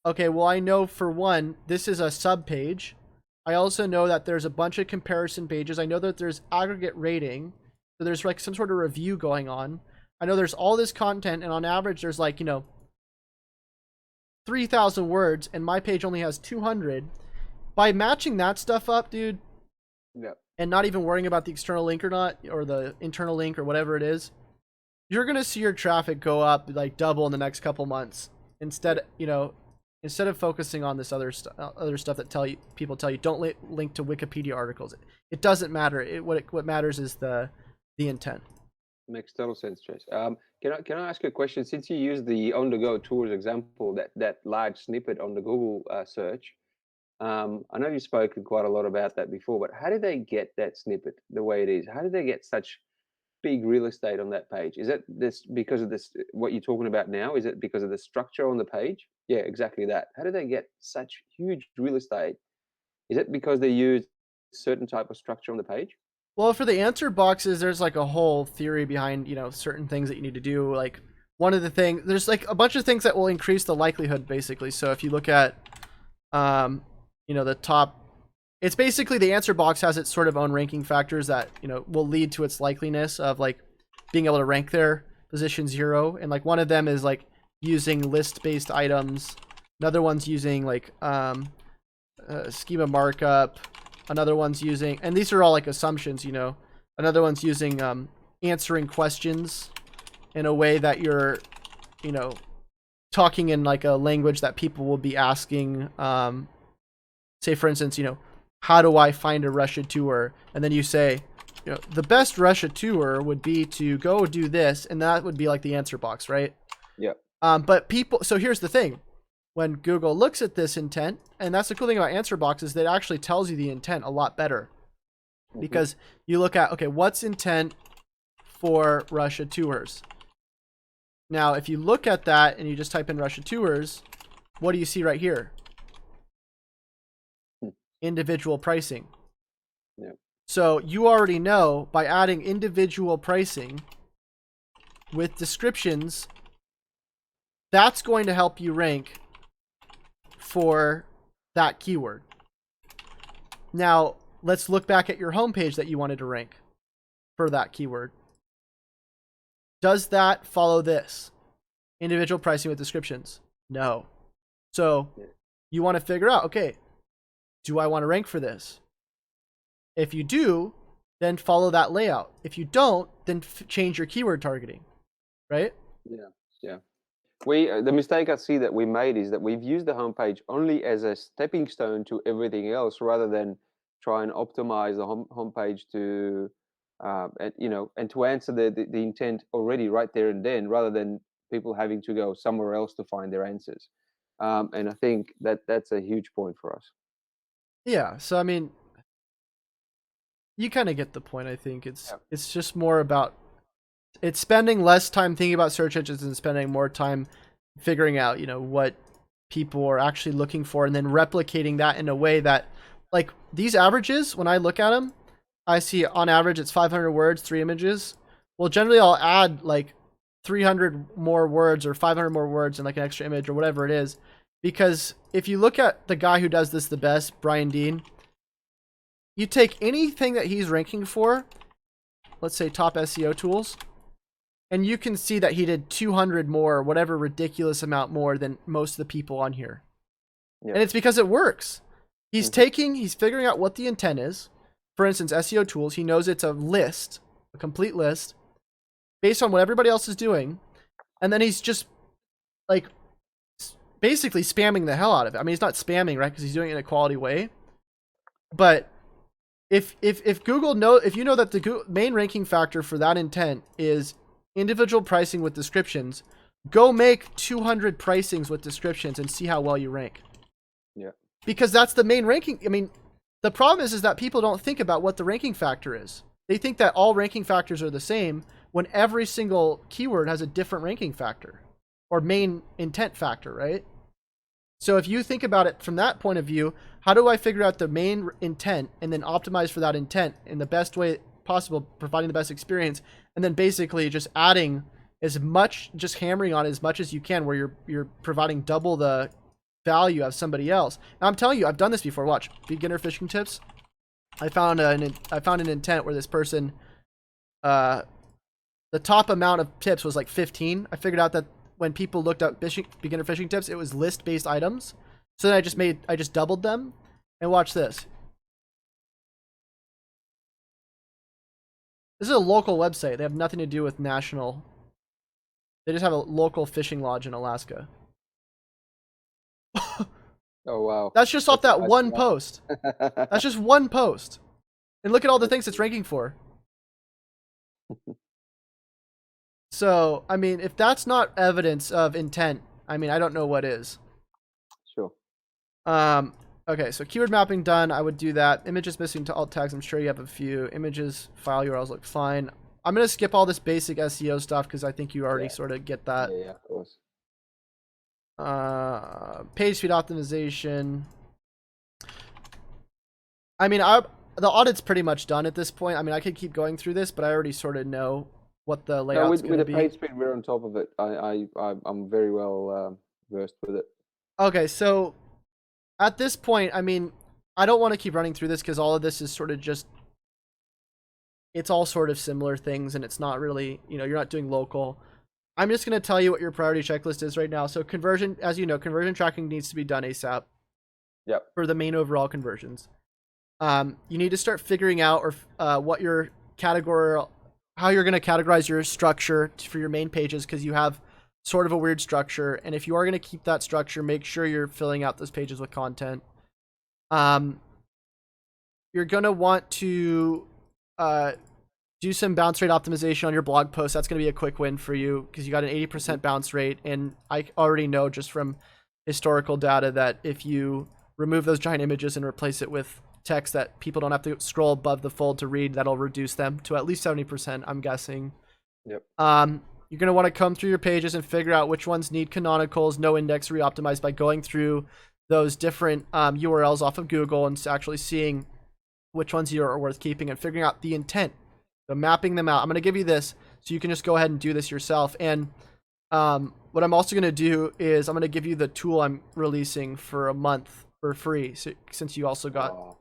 Okay, well, I know for one, this is a sub page. I also know that there's a bunch of comparison pages. I know that there's aggregate rating. So there's like some sort of review going on. I know there's all this content, and on average, there's like, 3,000 words, and my page only has 200. By matching that stuff up, dude, and not even worrying about the external link or not, or the internal link or whatever it is, you're going to see your traffic go up like double in the next couple months. Instead of focusing on this other stuff that people tell you don't link to Wikipedia articles. It doesn't matter. What matters is the intent. Makes total sense, Trace. Can I ask you a question? Since you used the on-the-go tours example, that large snippet on the Google search, I know you've spoken quite a lot about that before, but how did they get that snippet the way it is? How did they get such big real estate on that page? Is it this because of this, what you're talking about now? Is it because of the structure on the page? Yeah, exactly that. How do they get such huge real estate? Is it because they use certain type of structure on the page? Well, for the answer boxes, there's like a whole theory behind, certain things that you need to do. Like one of the things, there's like a bunch of things that will increase the likelihood, basically. So if you look at, the top, it's basically the answer box has its sort of own ranking factors that, will lead to its likeliness of like being able to rank there, position 0. And like one of them is like using list-based items. Another one's using like schema markup. Another one's using, and these are all like assumptions, Another one's using answering questions in a way that you're, talking in like a language that people will be asking. Say, for instance, how do I find a Russia tour? And then you say, the best Russia tour would be to go do this, and that would be like the answer box, right? Yeah. But so here's the thing. When Google looks at this intent, and that's the cool thing about answer boxes, that actually tells you the intent a lot better. Because you look at, okay, what's intent for Russia tours? Now, if you look at that and you just type in Russia tours, what do you see right here? Individual pricing. Yeah. So you already know by adding individual pricing with descriptions, that's going to help you rank for that keyword. Now, let's look back at your homepage that you wanted to rank for that keyword. Does that follow this? Individual pricing with descriptions? No. So Yeah. you want to figure out, okay, do I want to rank for this? If you do, then follow that layout. If you don't, then change your keyword targeting, right? Yeah. Yeah. The mistake I see that we made is that we've used the homepage only as a stepping stone to everything else, rather than try and optimize the homepage to, and to answer the intent already right there and then, rather than people having to go somewhere else to find their answers. And I think that that's a huge point for us. Yeah. So I mean, you kind of get the point. I think Yeah. it's just more about it's spending less time thinking about search engines and spending more time figuring out, what people are actually looking for, and then replicating that in a way that, like, these averages, when I look at them, I see on average it's 500 words, 3 images. Well, generally I'll add like 300 more words or 500 more words and like an extra image or whatever it is. Because if you look at the guy who does this the best, Brian Dean, you take anything that he's ranking for, let's say top SEO tools, and you can see that he did 200 more, whatever ridiculous amount more than most of the people on here. Yeah. And it's because it works. He's figuring out what the intent is. For instance, SEO tools, he knows it's a list, a complete list, based on what everybody else is doing. And then he's just like basically spamming the hell out of it. I mean, he's not spamming, right? Because he's doing it in a quality way. But if you know that the Google main ranking factor for that intent is individual pricing with descriptions, go make 200 pricings with descriptions and see how well you rank. Yeah. Because that's the main ranking. I mean, the problem is that people don't think about what the ranking factor is. They think that all ranking factors are the same when every single keyword has a different ranking factor or main intent factor, right? So if you think about it from that point of view, how do I figure out the main intent and then optimize for that intent in the best way possible, providing the best experience, and then basically just adding as much, just hammering on as much as you can, where you're providing double the value of somebody else. And I'm telling you, I've done this before. Watch, beginner fishing tips. I found an intent where this person, the top amount of tips was like 15. I figured out that when people looked up beginner fishing tips, it was list-based items. So then I just doubled them. And watch this. This is a local website. They have nothing to do with national. They just have a local fishing lodge in Alaska. Oh wow. That's just off that nice one one. post. That's just one post. And look at all the things it's ranking for. So, I mean, if that's not evidence of intent, I mean, I don't know what is. Sure. Okay, so keyword mapping done. I would do that. Images missing to alt tags. I'm sure you have a few. Images, file URLs look fine. I'm going to skip all this basic SEO stuff because I think you already sort of get that. Yeah, of course. Page speed optimization. I mean, the audit's pretty much done at this point. I mean, I could keep going through this, but I already sort of know what the layout's going to be. With the page speed, we're on top of it. I'm very well versed with it. Okay, so at this point, I mean, I don't want to keep running through this because all of this is sort of just, it's all sort of similar things, and it's not really, you're not doing local. I'm just going to tell you what your priority checklist is right now. So conversion, as you know, conversion tracking needs to be done ASAP. Yep. For the main overall conversions. You need to start figuring out what your category, how you're going to categorize your structure for your main pages, because you have sort of a weird structure. And if you are going to keep that structure, make sure you're filling out those pages with content. You're going to want to do some bounce rate optimization on your blog post. That's going to be a quick win for you because you got an 80% bounce rate. And I already know just from historical data that if you remove those giant images and replace it with text that people don't have to scroll above the fold to read, that'll reduce them to at least 70%, I'm guessing. Yep. You're going to want to come through your pages and figure out which ones need canonicals, no index, re-optimized by going through those different URLs off of Google and actually seeing which ones are worth keeping and figuring out the intent. So mapping them out. I'm going to give you this so you can just go ahead and do this yourself. And what I'm also going to do is I'm going to give you the tool I'm releasing for a month for free, so, since you also got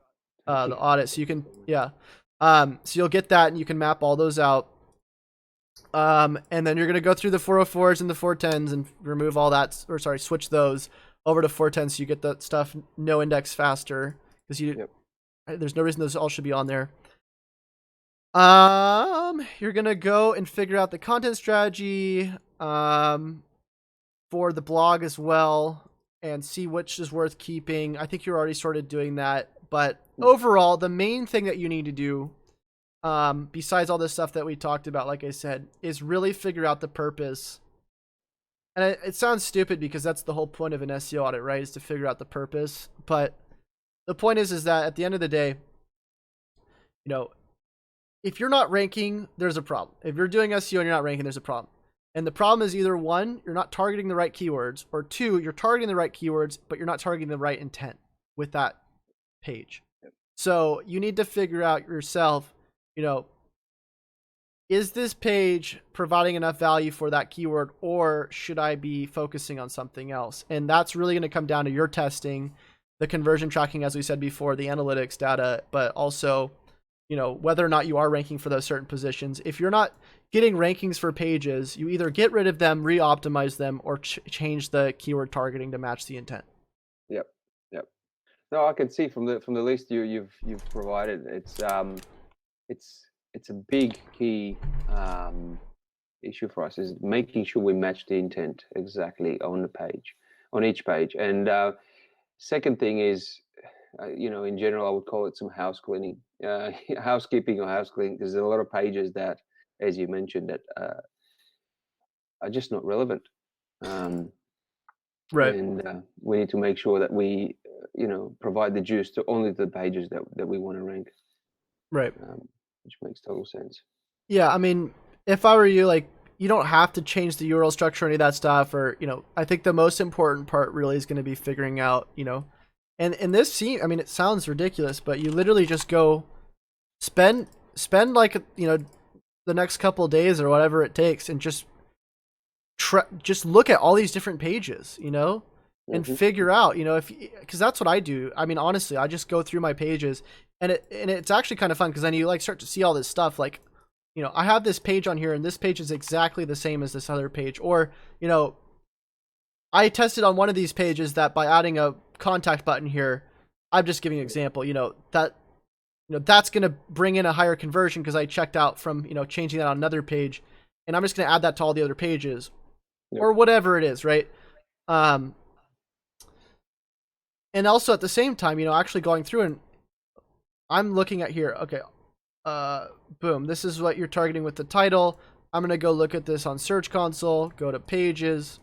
the audit. So you can, so you'll get that and you can map all those out. And then you're going to go through the 404s and the 410s and remove all that, or sorry, switch those over to 410 so you get that stuff no index faster, because there's no reason those all should be on there. You're going to go and figure out the content strategy for the blog as well and see which is worth keeping. I think you're already started doing that, but overall, the main thing that you need to do, besides all this stuff that we talked about, like I said, is really figure out the purpose. And it sounds stupid because that's the whole point of an SEO audit, right? Is to figure out the purpose. But the point is that at the end of the day, if you're not ranking, there's a problem. If you're doing SEO and you're not ranking, there's a problem. And the problem is either one, you're not targeting the right keywords, or two, you're targeting the right keywords, but you're not targeting the right intent with that page. So you need to figure out yourself, is this page providing enough value for that keyword, or should I be focusing on something else? And that's really going to come down to your testing, the conversion tracking, as we said before, the analytics data, but also, whether or not you are ranking for those certain positions. If you're not getting rankings for pages, you either get rid of them, re-optimize them, or change the keyword targeting to match the intent. Yep. No, I can see from the list you've provided, it's a big key issue for us, is making sure we match the intent exactly on the page, on each page. And second thing is, in general, I would call it some house cleaning, housekeeping or house cleaning. There's a lot of pages that, as you mentioned, that are just not relevant. Right. And we need to make sure that we, provide the juice to only the pages that we want to rank. Right. Which makes total sense. Yeah, I mean, if I were you, you don't have to change the URL structure or any of that stuff, or, I think the most important part really is going to be figuring out, and in this scene, I mean, it sounds ridiculous, but you literally just go spend the next couple of days or whatever it takes, and just look at all these different pages, and figure out, because that's what I do. I mean, honestly, I just go through my pages, and it's actually kind of fun, because then you start to see all this stuff, I have this page on here, and this page is exactly the same as this other page, or I tested on one of these pages that by adding a contact button here, I'm just giving an example, that's going to bring in a higher conversion because I checked out from, changing that on another page, and I'm just going to add that to all the other pages, or whatever it is, right? And also at the same time, actually going through, and I'm looking at here, okay, boom, this is what you're targeting with the title. I'm going to go look at this on Search Console, go to pages.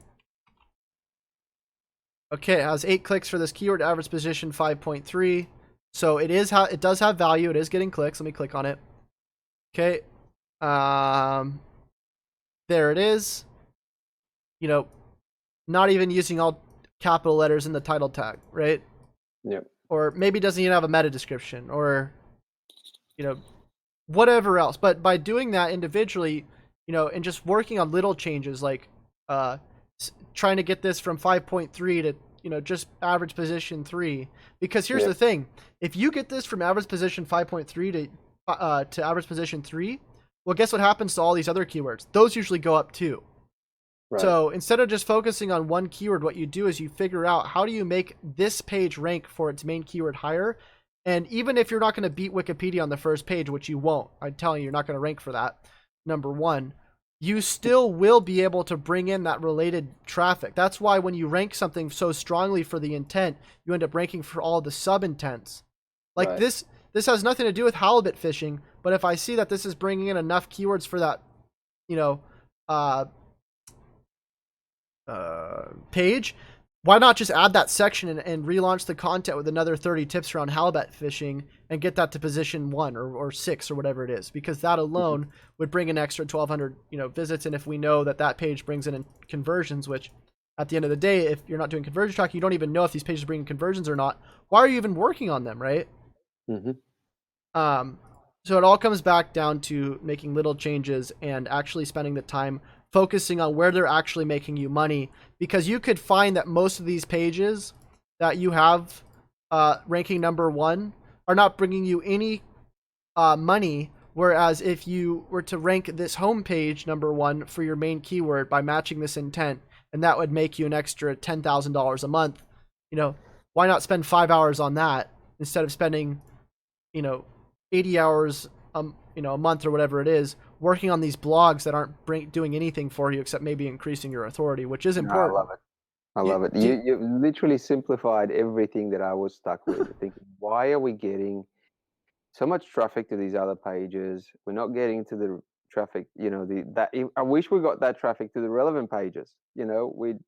Okay, it has 8 clicks for this keyword, average position 5.3. So it does have value. It is getting clicks. Let me click on it. Okay. There it is. Not even using all capital letters in the title tag, right? Yep. Or maybe doesn't even have a meta description, or whatever else. But by doing that individually, and just working on little changes, like trying to get this from 5.3 to just average position 3, because here's the thing: if you get this from average position 5.3 to average position 3, well, guess what happens to all these other keywords? Those usually go up too. Right. So instead of just focusing on one keyword, what you do is you figure out, how do you make this page rank for its main keyword higher? And even if you're not going to beat Wikipedia on the first page, which you won't, I'm telling you, you're not going to rank for that, number one, you still will be able to bring in that related traffic. That's why when you rank something so strongly for the intent, you end up ranking for all the sub-intents. Like this has nothing to do with halibut fishing, but if I see that this is bringing in enough keywords for that, page, why not just add that section and relaunch the content with another 30 tips around halibut fishing and get that to position 1 or 6 or whatever it is, because that alone would bring an extra 1,200 visits. And if we know that page brings in conversions, which at the end of the day, if you're not doing conversion tracking, you don't even know if these pages are bringing conversions or not. Why are you even working on them, right? So it all comes back down to making little changes and actually spending the time focusing on where they're actually making you money, because you could find that most of these pages that you have ranking number 1 are not bringing you any money, Whereas if you were to rank this homepage number one for your main keyword by matching this intent, and that would make you an extra $10,000 a month, you know, why not spend 5 hours on that instead of spending, 80 hours, a month or whatever it is, working on these blogs that aren't doing anything for you except maybe increasing your authority, which is No, I love important. it. I love it. You literally simplified everything that I was stuck with. Thinking, why are we getting so much traffic to these other pages? We're not getting to the traffic. I wish we got that traffic to the relevant pages. We'll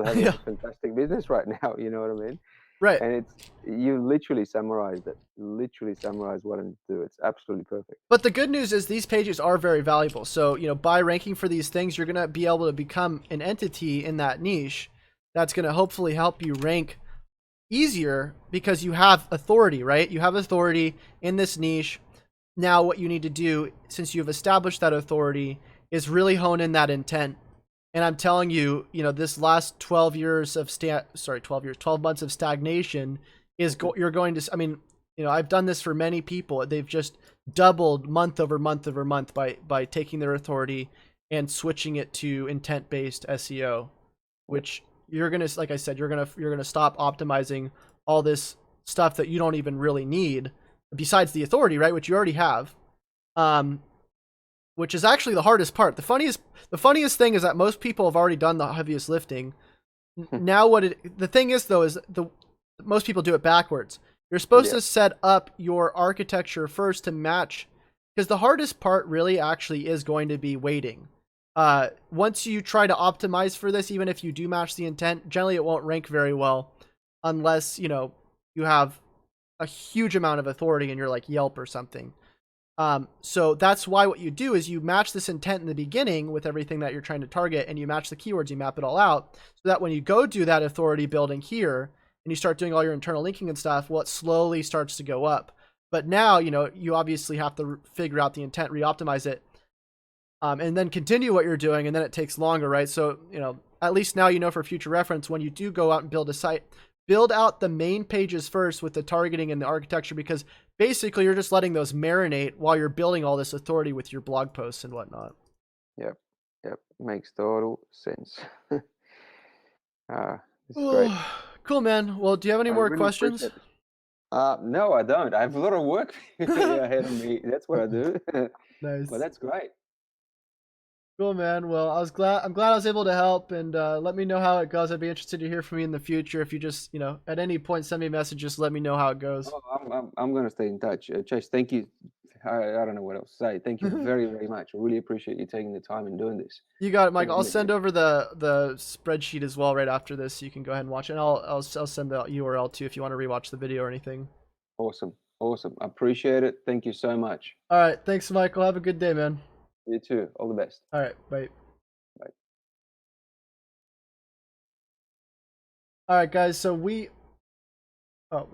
have a Yeah, fantastic business right now. You know what I mean? right. And you literally summarized it. Literally summarized what I need to do. It's absolutely perfect. But the good news is these pages are very valuable. So, by ranking for these things, you're going to be able to become an entity in that niche that's going to hopefully help you rank easier because you have authority, right? You have authority in this niche. Now, what you need to do, since you've established that authority, is really hone in that intent. And I'm telling you, this last 12 years of 12 months of stagnation you're going to, I mean, I've done this for many people. They've just doubled month over month over month by taking their authority and switching it to intent-based SEO, which you're going to, like I said, you're going to stop optimizing all this stuff that you don't even really need besides the authority, right? Which you already have. Which is actually the hardest part. The funniest thing is that most people have already done the heaviest lifting. Now the thing is though is most people do it backwards. You're supposed to set up your architecture first to match, because the hardest part really actually is going to be waiting. Once you try to optimize for this, even if you do match the intent, generally it won't rank very well unless, you have a huge amount of authority and you're like Yelp or something. So that's why what you do is you match this intent in the beginning with everything that you're trying to target, and you match the keywords, you map it all out, so that when you go do that authority building here and you start doing all your internal linking and stuff, well, it slowly starts to go up. But now, you obviously have to figure out the intent, re-optimize it, and then continue what you're doing, and then it takes longer, right? So, at least now for future reference, when you do go out and build a site, build out the main pages first with the targeting and the architecture, because basically you're just letting those marinate while you're building all this authority with your blog posts and whatnot. Yep. Makes total sense. It's great. Cool, man. Well, do you have any I more really questions? appreciate it. No, I don't. I have a lot of work ahead of me. That's what I do. But Nice. that's great. Cool, man. Well, I'm glad I was able to help, and let me know how it goes. I'd be interested to hear from you in the future. If you just, at any point send me a message, just let me know how it goes. Oh, I'm going to stay in touch. Chase, thank you. I don't know what else to say. Thank you very, very much. I really appreciate you taking the time and doing this. You got it, Thank Michael. you, I'll man. send over the spreadsheet as well right after this, so you can go ahead and watch it. And I'll send the URL too if you want to rewatch the video or anything. Awesome. I appreciate it. Thank you so much. All right, thanks, Michael. Have a good day, man. You too. All the best. All right, bye. Bye. All right, guys. So oh,